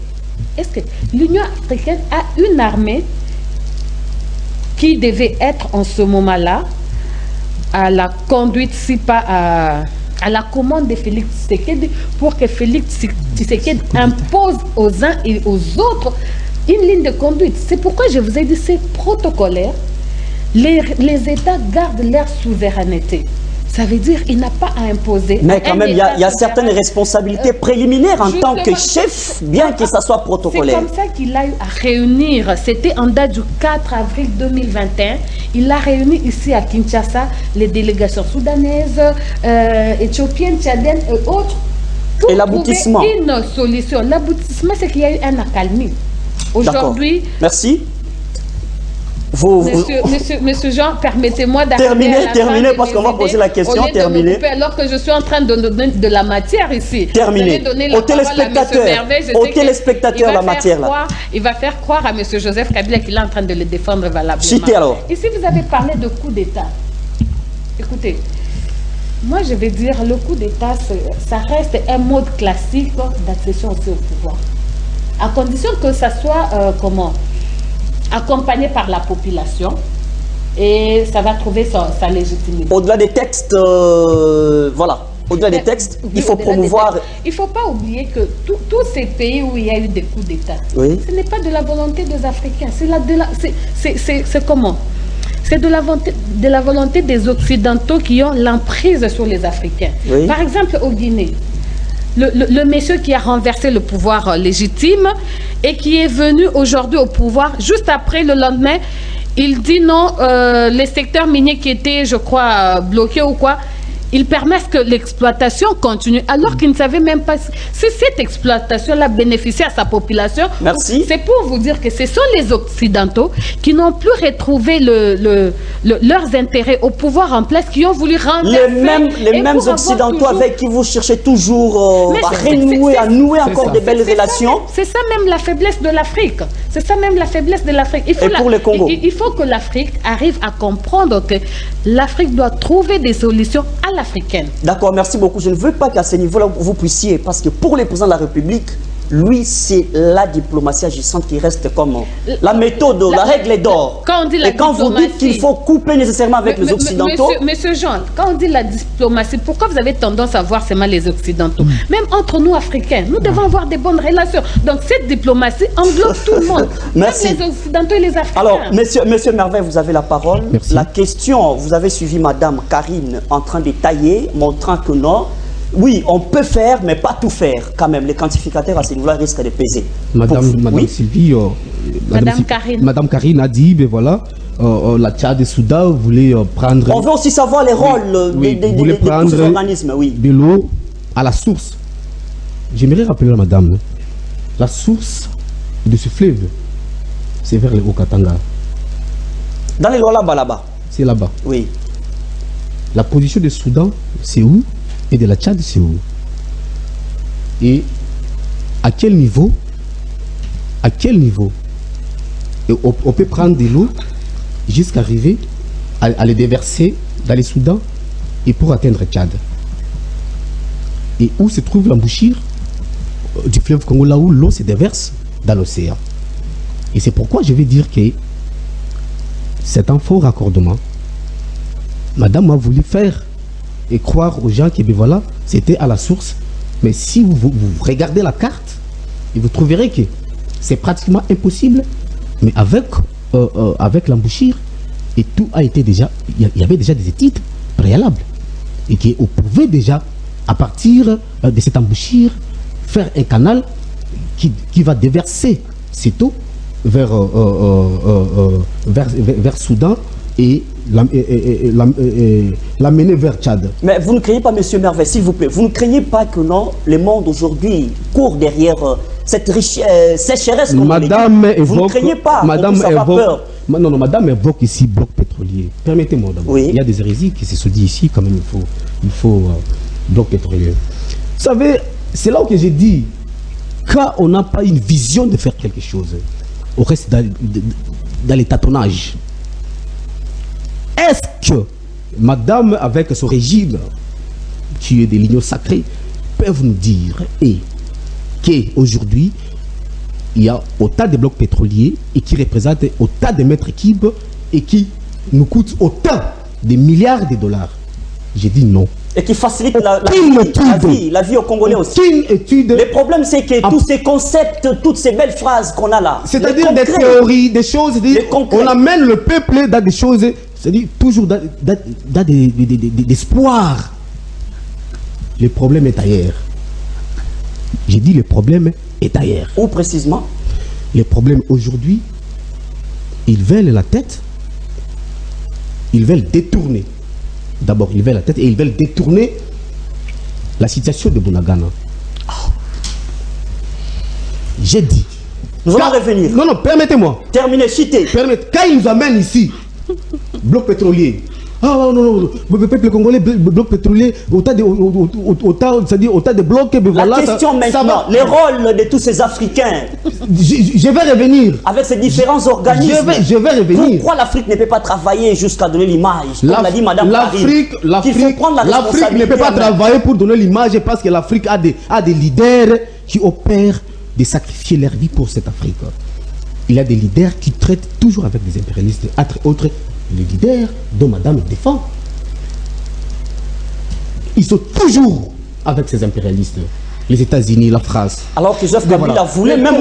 est-ce que l'Union africaine a une armée qui devait être en ce moment-là à la conduite, si pas à la commande de Félix Tshisekedi, pour que Félix Tshisekedi impose aux uns et aux autres une ligne de conduite? C'est pourquoi je vous ai dit, c'est protocolaire. Les États gardent leur souveraineté. Ça veut dire qu'il n'a pas à imposer. Mais quand même, il y a certaines responsabilités préliminaires en tant que chef, bien que ça soit protocolaire. C'est comme ça qu'il a eu à réunir, c'était en date du 4 avril 2021, il a réuni ici à Kinshasa les délégations soudanaises, éthiopiennes, tchadiennes et autres. Pour et l'aboutissement. Une solution. L'aboutissement, c'est qu'il y a eu un accalmie. Aujourd'hui. Merci. Monsieur Jean, permettez-moi d'arriver terminer parce qu'on va poser la question. Terminer. Alors que je suis en train de donner de la matière ici. Terminer. Aux téléspectateurs, la matière là. Il va faire croire à monsieur Joseph Kabila qu'il est en train de le défendre valablement. Citez alors. Ici, vous avez parlé de coup d'État. Écoutez, moi je vais dire, le coup d'État, ça reste un mode classique d'accession aussi au pouvoir. À condition que ça soit, accompagné par la population, et ça va trouver sa légitimité. Au-delà des textes, voilà. Au-delà des textes, il faut promouvoir... Il ne faut pas oublier que tous ces pays où il y a eu des coups d'État, ce n'est pas de la volonté des Africains, c'est comment? C'est de la volonté des Occidentaux qui ont l'emprise sur les Africains. Oui. Par exemple, au Guinée, le monsieur qui a renversé le pouvoir légitime et qui est venu aujourd'hui au pouvoir, juste après, le lendemain, il dit non, les secteurs miniers qui étaient, je crois, bloqués ou quoi, ils permettent que l'exploitation continue, alors qu'ils ne savaient même pas si cette exploitation-là bénéficiait à sa population. Merci. C'est pour vous dire que ce sont les Occidentaux qui n'ont plus retrouvé leurs intérêts au pouvoir en place, qui ont voulu renverser... Les mêmes Occidentaux avec qui vous cherchez toujours à nouer encore de belles relations. C'est ça même la faiblesse de l'Afrique. C'est ça même la faiblesse de l'Afrique. Et pour le Congo. Il faut que l'Afrique arrive à comprendre que l'Afrique doit trouver des solutions à l'africaine. D'accord, merci beaucoup. Je ne veux pas qu'à ce niveau-là, vous puissiez, parce que pour les présidents de la République, lui, c'est la diplomatie agissante qui reste comme la méthode, la règle d'or. Et quand vous dites qu'il faut couper nécessairement avec les Occidentaux... Monsieur Jean, quand on dit la diplomatie, pourquoi vous avez tendance à voir seulement les Occidentaux? Même entre nous, Africains, nous devons avoir des bonnes relations. Donc cette diplomatie englobe tout le monde. Merci. Même les Occidentaux et les Africains. Alors, monsieur Merveille, vous avez la parole. Merci. La question, vous avez suivi Madame Karine en train de tailler, montrant que non, oui, on peut faire, mais pas tout faire. Quand même, les quantificateurs à ce niveau-là risquent de peser. Madame oui? Sylvie, Madame Karine a dit, ben voilà, la Tchad et Soudan voulait prendre... On veut aussi savoir les rôles des organismes, oui. De l'eau à la source. J'aimerais rappeler à madame, la source de ce fleuve, c'est vers le Haut-Katanga. Dans les lois là-bas. C'est là-bas. Oui. La position du Soudan, c'est où? Et de la Tchad, c'est où? Et à quel niveau et on peut prendre de l'eau jusqu'à arriver à les déverser dans les Soudans et pour atteindre Tchad? Et où se trouve l'embouchure du fleuve Congo, là où l'eau se déverse dans l'océan? Et c'est pourquoi je vais dire que c'est un faux raccordement. Madame a voulu faire et croire aux gens que ben voilà, c'était à la source. Mais si vous regardez la carte, et vous trouverez que c'est pratiquement impossible. Mais avec l'embouchure, et tout a été déjà, il y avait déjà des études préalables. Et qu'on pouvait déjà, à partir de cette embouchure, faire un canal qui va déverser cette eau vers Soudan et l'amener vers Tchad. Mais vous ne craignez pas, monsieur Merveille, s'il vous plaît, vous ne craignez pas que non, le monde aujourd'hui court derrière cette sécheresse? Madame évoque, vous ne craignez pas? Madame évoque, peur. non, madame évoque ici bloc pétrolier. Permettez-moi d'abord. Oui. Il y a des hérésies qui se dit ici, quand même, il faut bloc pétrolier. Vous savez, c'est là où j'ai dit, quand on n'a pas une vision de faire quelque chose, on reste dans les tâtonnages. Est-ce que madame, avec ce régime qui est des lignes sacrées, peuvent nous dire qu'aujourd'hui, il y a autant de blocs pétroliers et qui représentent autant de mètres cubes et qui nous coûtent autant de milliards de dollars? J'ai dit non. Et qui facilite la vie aux Congolais aussi. Étude. Le problème, c'est que tous ces concepts, toutes ces belles phrases qu'on a là, c'est-à-dire des théories, des choses, on amène le peuple dans des choses, c'est-à-dire toujours dans des espoirs. Le problème est ailleurs. J'ai dit le problème est ailleurs. Où précisément? Le problème aujourd'hui, ils veulent la tête, ils veulent détourner. D'abord, ils veulent la tête et ils veulent détourner la situation de Bunagana. J'ai dit. Nous allons revenir. Non, permettez-moi. Terminez, citez. Quand ils nous amènent ici, bloc pétrolier. Ah non, le peuple congolais, bloc pétrolier, autant de blocs. La question maintenant, le rôle de tous ces Africains. Je vais revenir. Avec ces différents organismes. Je vais revenir. Pourquoi l'Afrique ne peut pas travailler jusqu'à donner l'image? Comme l'a dit Madame l'Afrique ne peut pas travailler pour donner l'image parce que l'Afrique a des leaders qui opèrent de sacrifier leur vie pour cette Afrique. Il y a des leaders qui traitent toujours avec des impérialistes, entre autres les leaders dont Madame défend. Ils sont toujours avec ces impérialistes. Les États-Unis, la France. Alors que Joseph Kabila voulait même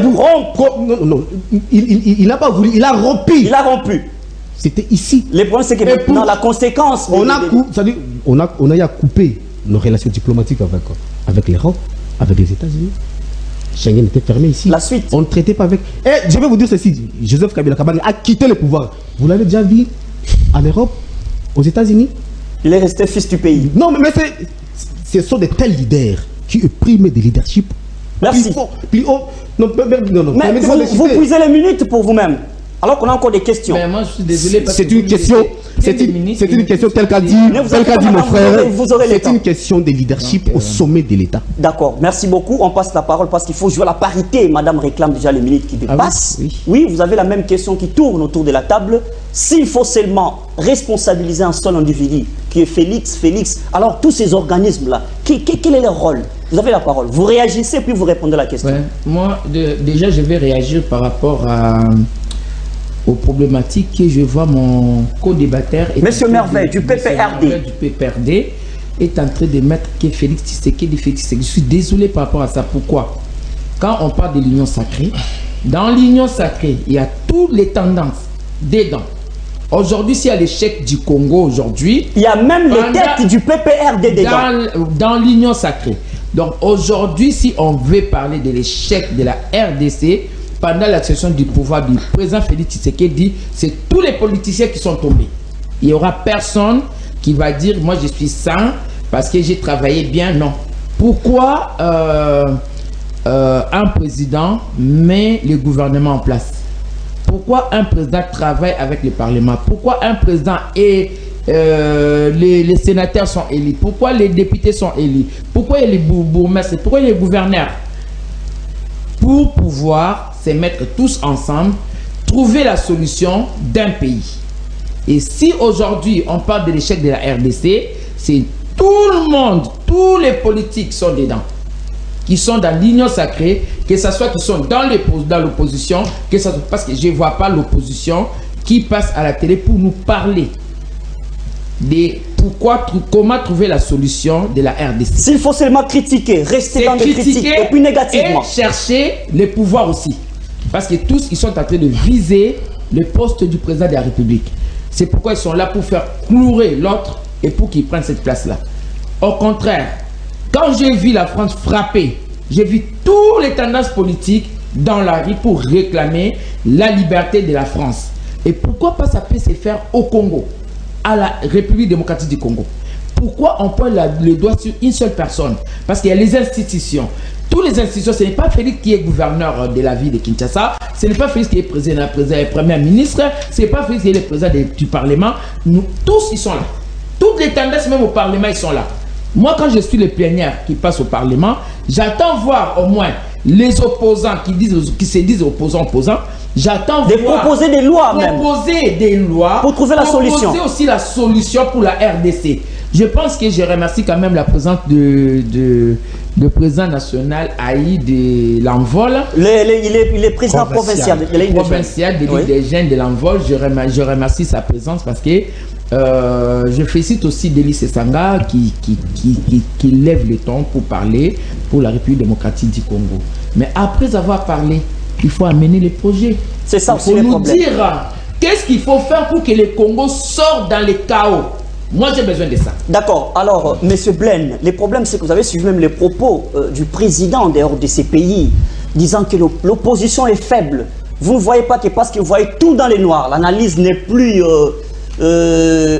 rompre. Non, il n'a pas voulu, il a rompu. Il a rompu. C'était ici. Le problème, c'est que maintenant, la conséquence... On a eu à couper nos relations diplomatiques avec l'Europe, avec les États-Unis. Schengen était fermé ici. La suite. On ne traitait pas avec... je vais vous dire ceci. Joseph Kabila a quitté le pouvoir. Vous l'avez déjà vu en Europe, aux États-Unis? Il est resté fils du pays. Non, mais ce sont de tels leaders qui oppriment des leaderships. Merci. Plus haut. Non, mais vous puisez les minutes pour vous-même. Alors qu'on a encore des questions. Mais moi, je suis désolé parce que c'est une question. C'est une question telle qu'a dit mon frère. C'est une question de leadership au sommet de l'État. D'accord. Merci beaucoup. On passe la parole parce qu'il faut jouer à la parité. Madame réclame déjà les minutes qui dépassent. Oui, vous avez la même question qui tourne autour de la table. S'il faut seulement responsabiliser un seul individu, qui est Félix, alors tous ces organismes-là, quel est leur rôle? Vous avez la parole. Vous réagissez puis vous répondez à la question. Ouais. Moi, déjà, je vais réagir par rapport aux problématiques que je vois mon co-débatteur. Monsieur Merveille du PPRD. Est en train de mettre que Félix Tshisekedi. Je suis désolé par rapport à ça. Pourquoi? Quand on parle de l'union sacrée, dans l'union sacrée, il y a toutes les tendances dedans. Aujourd'hui, s'il y a l'échec du Congo aujourd'hui, il y a même les têtes du PPRD dedans. Dans l'union sacrée. Donc aujourd'hui, si on veut parler de l'échec de la RDC, pendant l'accession du pouvoir du président Félix Tshisekedi, c'est tous les politiciens qui sont tombés. Il n'y aura personne qui va dire « moi je suis sain parce que j'ai travaillé bien ». Non. Pourquoi un président met le gouvernement en place? Pourquoi un président travaille avec le Parlement? Pourquoi un président et les sénateurs sont élus? Pourquoi les députés sont élus? Pourquoi il y a les bourgmestres? Pourquoi il y a les gouverneurs? Pour pouvoir se mettre tous ensemble, trouver la solution d'un pays. Et si aujourd'hui on parle de l'échec de la RDC, c'est tout le monde, tous les politiques sont dedans, qui sont dans l'union sacrée, que ce soit qui sont dans l'opposition, parce que je ne vois pas l'opposition qui passe à la télé pour nous parler de comment trouver la solution de la RDC. S'il faut seulement critiquer, rester dans les critiques et puis négativement. Et chercher les pouvoirs aussi. Parce que tous, ils sont en train de viser le poste du président de la République. C'est pourquoi ils sont là pour faire clouer l'autre et pour qu'il prenne cette place-là. Au contraire, quand j'ai vu la France frapper, j'ai vu toutes les tendances politiques dans la rue pour réclamer la liberté de la France. Et pourquoi pas ça peut se faire au Congo, à la République démocratique du Congo? Pourquoi on pointe le doigt sur une seule personne? Parce qu'il y a les institutions. Toutes les institutions, ce n'est pas Félix qui est gouverneur de la ville de Kinshasa, ce n'est pas Félix qui est président, premier ministre, ce n'est pas Félix qui est le président du Parlement. Nous, tous, ils sont là. Toutes les tendances, même au Parlement, ils sont là. Moi, quand je suis le plénière qui passe au Parlement, j'attends voir au moins les opposants qui se disent opposants. J'attends voir proposer des lois des lois pour trouver la solution. Proposer aussi la solution pour la RDC. Je pense que je remercie quand même la présence de président national Haï de l'Envol. Il est président provincial de Ligue des jeunes de l'Envol. Je remercie sa présence parce que je félicite aussi Delis Sanga qui lève le ton pour parler pour la République démocratique du Congo. Mais après avoir parlé, il faut amener les projets. C'est ça aussi le problème. Il faut nous dire qu'est-ce qu'il faut faire pour que le Congo sorte dans le chaos. Moi, j'ai besoin de ça. D'accord. Alors, Monsieur Blaine, le problème, c'est que vous avez suivi même les propos du président en dehors de ces pays, disant que l'opposition est faible. Vous ne voyez pas que parce que vous voyez tout dans les noirs, l'analyse n'est plus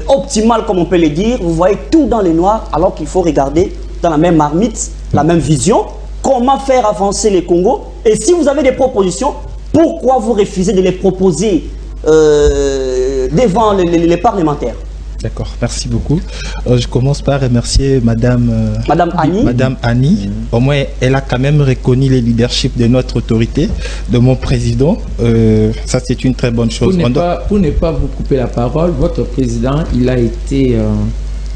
optimale, comme on peut le dire. Vous voyez tout dans les noirs, alors qu'il faut regarder dans la même marmite, la même vision, comment faire avancer les Congo. Et si vous avez des propositions, pourquoi vous refusez de les proposer devant les parlementaires? D'accord, merci beaucoup. Je commence par remercier Madame Annie. Au moins, elle a quand même reconnu le leadership de notre autorité, de mon président. Ça, c'est une très bonne chose. Pour ne pas vous couper la parole, votre président, il a été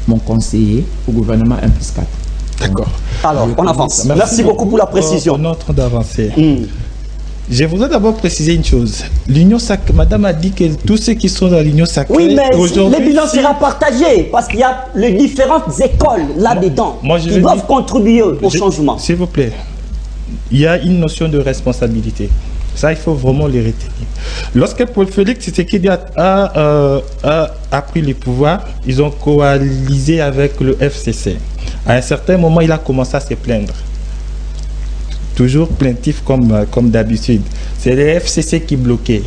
mon conseiller au gouvernement 1+4. D'accord. Alors, on avance. Merci beaucoup pour la précision. On est en train d'avancer. Je voudrais d'abord préciser une chose. L'Union sacrée, Madame a dit que tous ceux qui sont dans l'Union sacrée... Oui, mais le bilan sera partagé parce qu'il y a les différentes écoles là-dedans qui doivent contribuer au changement. S'il vous plaît, il y a une notion de responsabilité. Ça, il faut vraiment les retenir. Lorsque Paul Félix Tshisekedi a pris le pouvoir, ils ont coalisé avec le FCC. À un certain moment, il a commencé à se plaindre. Toujours plaintif comme d'habitude. C'est le FCC qui bloquait.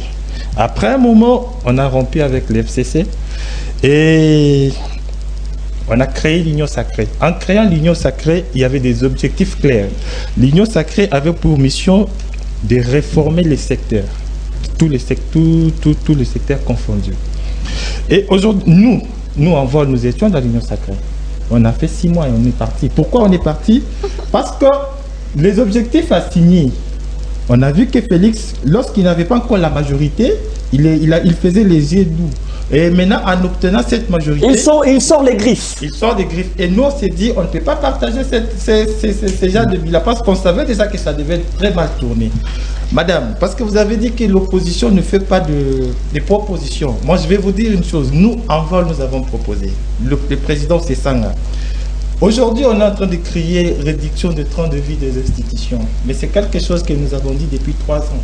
Après un moment, on a rompu avec le FCC et on a créé l'Union sacrée. En créant l'Union sacrée, il y avait des objectifs clairs. L'Union sacrée avait pour mission de réformer les secteurs, tous les secteurs confondus. Et aujourd'hui, nous en vol, nous étions dans l'Union sacrée. On a fait 6 mois et on est parti. Pourquoi on est parti? Parce que les objectifs assignés, on a vu que Félix, lorsqu'il n'avait pas encore la majorité, il faisait les yeux doux. Et maintenant, en obtenant cette majorité... Il sort les griffes. Il sort des griffes. Et nous, on s'est dit, on ne peut pas partager ces genres de bilan parce qu'on savait déjà que ça devait être très mal tourné. Madame, parce que vous avez dit que l'opposition ne fait pas de propositions. Moi, je vais vous dire une chose. Nous, en vol, nous avons proposé. Le président, c'est Sanga. Aujourd'hui, on est en train de crier réduction de temps de vie des institutions. Mais c'est quelque chose que nous avons dit depuis 3 ans.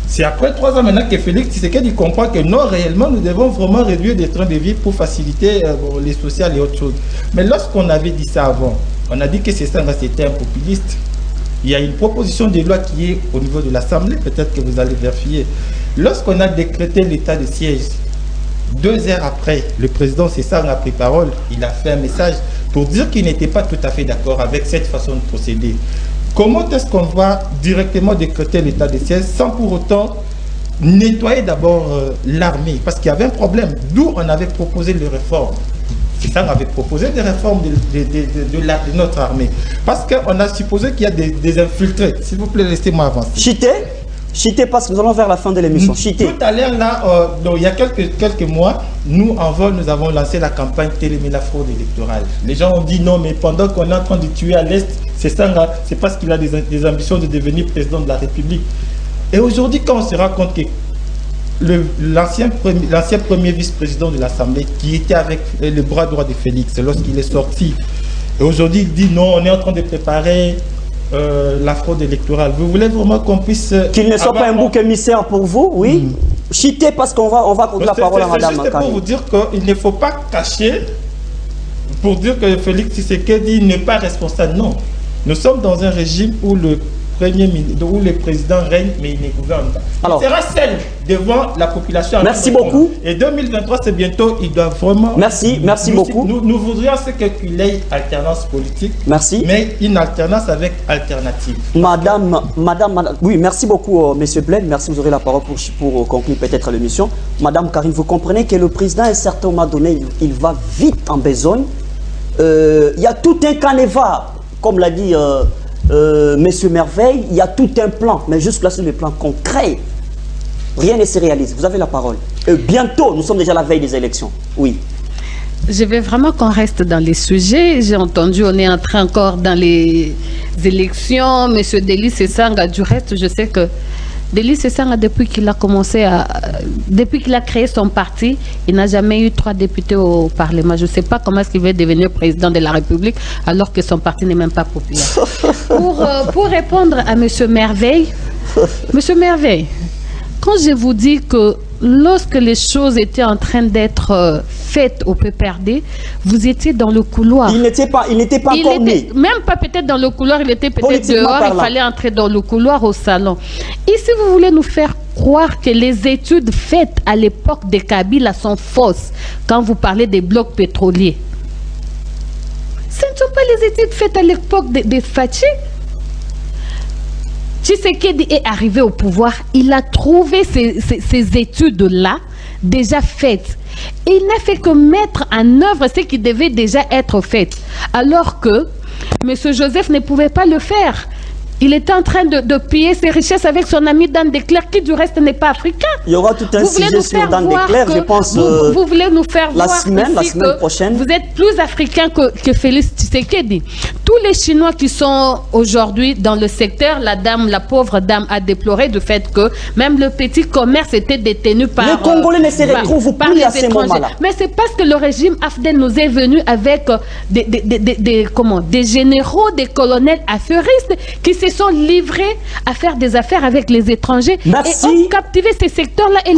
C'est après 3 ans maintenant que Félix Tshisekedi comprend que non, réellement, nous devons vraiment réduire les trains de vie pour faciliter les sociales et autres choses. Mais lorsqu'on avait dit ça avant, on a dit que c'était un populiste. Il y a une proposition de loi qui est au niveau de l'Assemblée, peut-être que vous allez vérifier. Lorsqu'on a décrété l'état de siège, 2 heures après, le président César a pris parole, il a fait un message pour dire qu'il n'était pas tout à fait d'accord avec cette façon de procéder. Comment est-ce qu'on va directement décréter l'état de siège sans pour autant nettoyer d'abord l'armée? Parce qu'il y avait un problème, d'où on avait proposé les réformes. César avait proposé des réformes de notre armée. Parce qu'on a supposé qu'il y a des infiltrés. S'il vous plaît, laissez-moi avancer. Chité, parce que nous allons vers la fin de l'émission. Tout à l'heure, là, il y a quelques mois, nous, en vol, nous avons lancé la campagne Télémé la fraude électorale. Les gens ont dit non, mais pendant qu'on est en train de tuer à l'Est, c'est parce qu'il a des ambitions de devenir président de la République. Et aujourd'hui, quand on se rend compte que l'ancien premier vice-président de l'Assemblée, qui était avec le bras droit de Félix, lorsqu'il est sorti, et aujourd'hui, il dit non, on est en train de préparer la fraude électorale. Vous voulez vraiment qu'on puisse... Qu'il ne soit pas un bouc émissaire pour vous, oui. Chité, parce qu'on va accorder la parole à Madame. C'est juste pour vous dire qu'il ne faut pas cacher pour dire que Félix Tshisekedi n'est pas responsable. Non. Nous sommes dans un régime où le Premier ministre, où le président règne, mais il ne gouverne pas. Il sera seul devant la population. Merci beaucoup. Et 2023, c'est bientôt, il doit vraiment... Merci beaucoup. Nous voudrions qu'il ait alternance politique. Merci. Mais une alternance avec alternative. Madame, oui, merci beaucoup, Monsieur Blaine. Merci, vous aurez la parole pour conclure peut-être l'émission. Madame Karine, vous comprenez que le président, à un certain moment donné, il va vite en besogne. Il y a tout un canevas, comme l'a dit Monsieur Merveille, il y a tout un plan, mais juste là sur le plan concret, rien ne se réalise. Vous avez la parole. Bientôt, nous sommes déjà à la veille des élections. Oui. Je veux vraiment qu'on reste dans les sujets. J'ai entendu, on est en train encore dans les élections. Monsieur Delis Sesanga, du reste, je sais que Delis Sesanga, depuis qu'il a créé son parti, il n'a jamais eu 3 députés au Parlement. Je ne sais pas comment est-ce qu'il va devenir président de la République alors que son parti n'est même pas populaire. Pour répondre à Monsieur Merveille, Monsieur Merveille, quand je vous dis que lorsque les choses étaient en train d'être faites au PPRD, vous étiez dans le couloir. Il n'était pas encore né. Même pas peut-être dans le couloir, il était peut-être dehors, il fallait entrer dans le couloir au salon. Ici, vous voulez nous faire croire que les études faites à l'époque de Kabila sont fausses quand vous parlez des blocs pétroliers. Ce ne sont pas les études faites à l'époque de Fachi. Tshisekedi est arrivé au pouvoir, il a trouvé ces études-là déjà faites. Et il n'a fait que mettre en œuvre ce qui devait déjà être fait. Alors que M. Joseph ne pouvait pas le faire. Il était en train de piller ses richesses avec son ami Dan Declercq, qui du reste n'est pas africain. Il y aura tout un sujet sur Dan Declercq, je pense. Vous voulez nous faire la voir semaine prochaine. Vous êtes plus africain que Félix Tshisekedi. Tous les Chinois qui sont aujourd'hui dans le secteur, la pauvre dame a déploré du fait que même le petit commerce était détenu par les Congolais ne se retrouvent plus à ces moments-là. Mais c'est parce que le régime Afdel nous est venu avec des généraux, des colonels affairistes qui se sont livrés à faire des affaires avec les étrangers. Merci. Et ont captivé ces secteurs-là et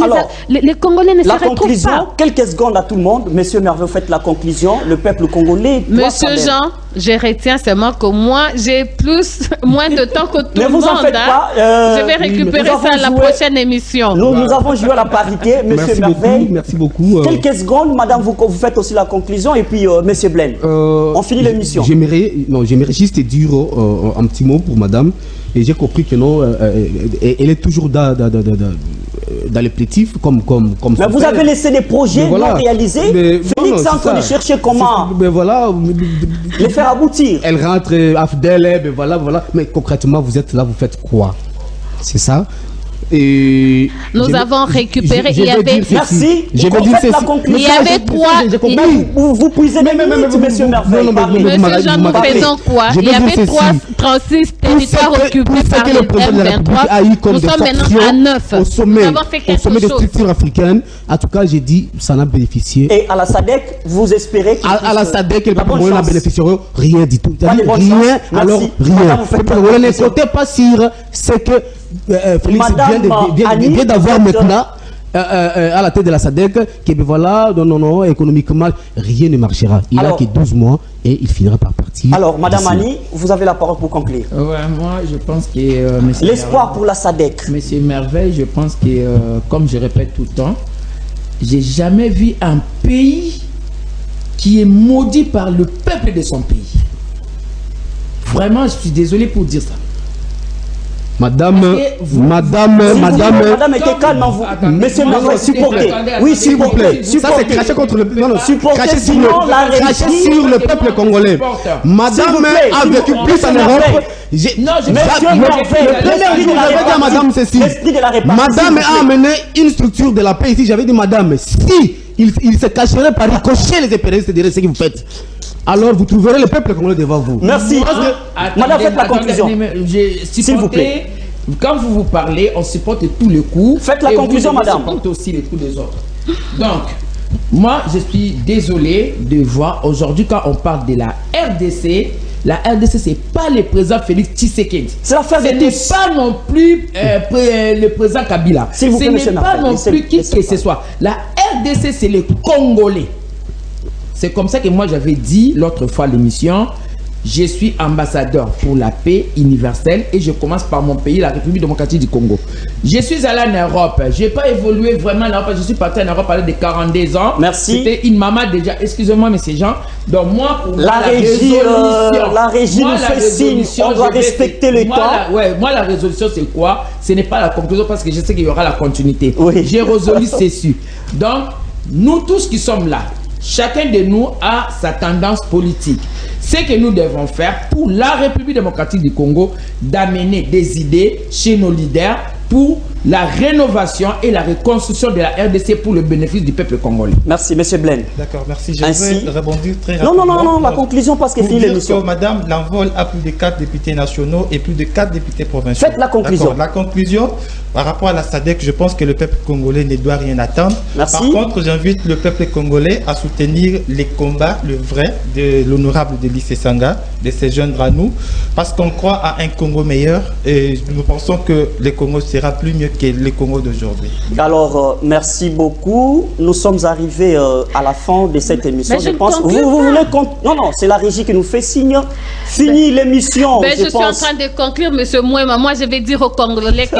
les Congolais ne se retrouvent pas. Quelques secondes à tout le monde. Monsieur Merveille, faites la conclusion. Le peuple congolais. Monsieur Jean, je retiens seulement que moi, j'ai moins de temps que tout le monde. Ne vous en faites pas. Je vais récupérer ça à la prochaine émission. Nous avons joué à la parité. Monsieur Merveille. Merci beaucoup. Quelques secondes, madame, vous faites aussi la conclusion. Et puis, monsieur Blaine, on finit l'émission. J'aimerais juste dire un petit mot pour madame. Et j'ai compris que non, elle est toujours dans les plétifs comme mais vous avez laissé des projets non réalisés. Félix est en train de chercher comment les faire aboutir. Elle rentre Afdel, voilà. Mais concrètement, vous êtes là, vous faites quoi? C'est ça. Et nous avons récupéré. Il y avait. Merci. Il y avait 3. Vous puisez même monsieur Merveille. Monsieur Jean, nous faisons quoi? Il y avait 36 territoires occupés par le M23. Nous sommes maintenant à 9. Au sommet des structures africaines. En tout cas, j'ai dit, ça n'a bénéficié. Et à la SADC, vous espérez à la SADC, le peuple congolais n'a bénéficié rien du tout. Rien. Alors rien. Le peuple congolais ne comptait pas sur ce que Félix vient d'avoir maintenant à la tête de la SADC, qui voilà, non, économiquement, rien ne marchera. Il n'a que 12 mois et il finira par partir. Alors, Madame Annie, vous avez la parole pour conclure. Moi, je pense que... l'espoir pour la SADC. Monsieur Merveille, je pense que, comme je répète tout le temps, j'ai jamais vu un pays qui est maudit par le peuple de son pays. Vraiment, je suis désolé pour dire ça. Madame était calme, vous. Monsieur Merveille, supportez. Oui, s'il vous plaît. Ça, c'est cracher contre le peuple. Cracher sur le peuple congolais. Madame a vécu plus en Europe. Madame a amené une structure de la paix ici. J'avais dit, madame, si il se cacherait par ricocher les impérialistes de ce que vous faites, alors vous trouverez le peuple congolais devant vous. Merci. Madame, faites la conclusion. S'il vous plaît. Quand vous parlez, on supporte tous les coups. Faites la conclusion, madame. On supporte aussi les coups des autres. Donc, moi, je suis désolé de voir aujourd'hui, quand on parle de la RDC, c'est pas le président Félix Tshisekedi. C'est l'affaire de tous. Ce n'est pas non plus le président Kabila. Ce n'est pas non plus qui que ce soit. La RDC, c'est les Congolais. C'est comme ça que moi j'avais dit l'autre fois l'émission, je suis ambassadeur pour la paix universelle et je commence par mon pays, la République démocratique du Congo. Je suis allé en Europe. Je n'ai pas évolué vraiment en Europe. Je suis parti en Europe à l'âge de 42 ans. Merci. C'était une maman déjà. Excusez-moi, mais ces gens. Donc moi, pour la régie nous fait signe. On doit respecter le temps. Moi, la résolution, c'est quoi? Ce n'est pas la conclusion parce que je sais qu'il y aura la continuité. Oui. J'ai résolu ceci. Donc, nous tous qui sommes là, chacun de nous a sa tendance politique. Ce que nous devons faire pour la République démocratique du Congo, d'amener des idées chez nos leaders pour la rénovation et la reconstruction de la RDC pour le bénéfice du peuple congolais. Merci, M. Blaine. D'accord, merci. Je vais rebondir très rapidement. Non, la conclusion parce que fini l'émission. Madame, l'envol a plus de 4 députés nationaux et plus de 4 députés provinciaux. Faites la conclusion. La conclusion, par rapport à la SADC, je pense que le peuple congolais ne doit rien attendre. Merci. Par contre, j'invite le peuple congolais à soutenir les combats, le vrai, de l'honorable Délice Essanga, de ces jeunes à nous, parce qu'on croit à un Congo meilleur et nous pensons que le Congo sera plus mieux que le Congo d'aujourd'hui. Alors, merci beaucoup. Nous sommes arrivés à la fin de cette émission. Je pense. Vous voulez non, c'est la régie qui nous fait signe. Fini l'émission. Je suis en train de conclure, monsieur Mouema. Moi, je vais dire aux Congolais que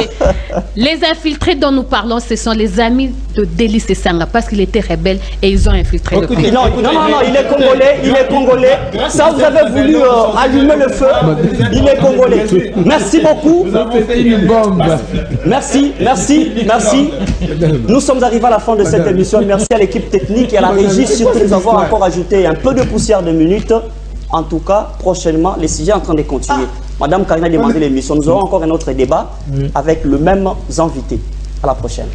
les infiltrés dont nous parlons, ce sont les amis de Délice Essanga, parce qu'il était rebelle et ils ont infiltré le Congo. Non, il est congolais. Il est congolais. Ça, vous avez voulu allumer le feu. Il est congolais. Merci beaucoup. Vous avez fait une bombe. Merci. Nous sommes arrivés à la fin de cette émission. Merci à l'équipe technique et à la régie surtout de nous avoir encore ajouté un peu de poussière de minutes. En tout cas, prochainement, les sujets sont en train de continuer. Madame Karina a demandé l'émission. Nous aurons encore un autre débat avec le même invité. À la prochaine.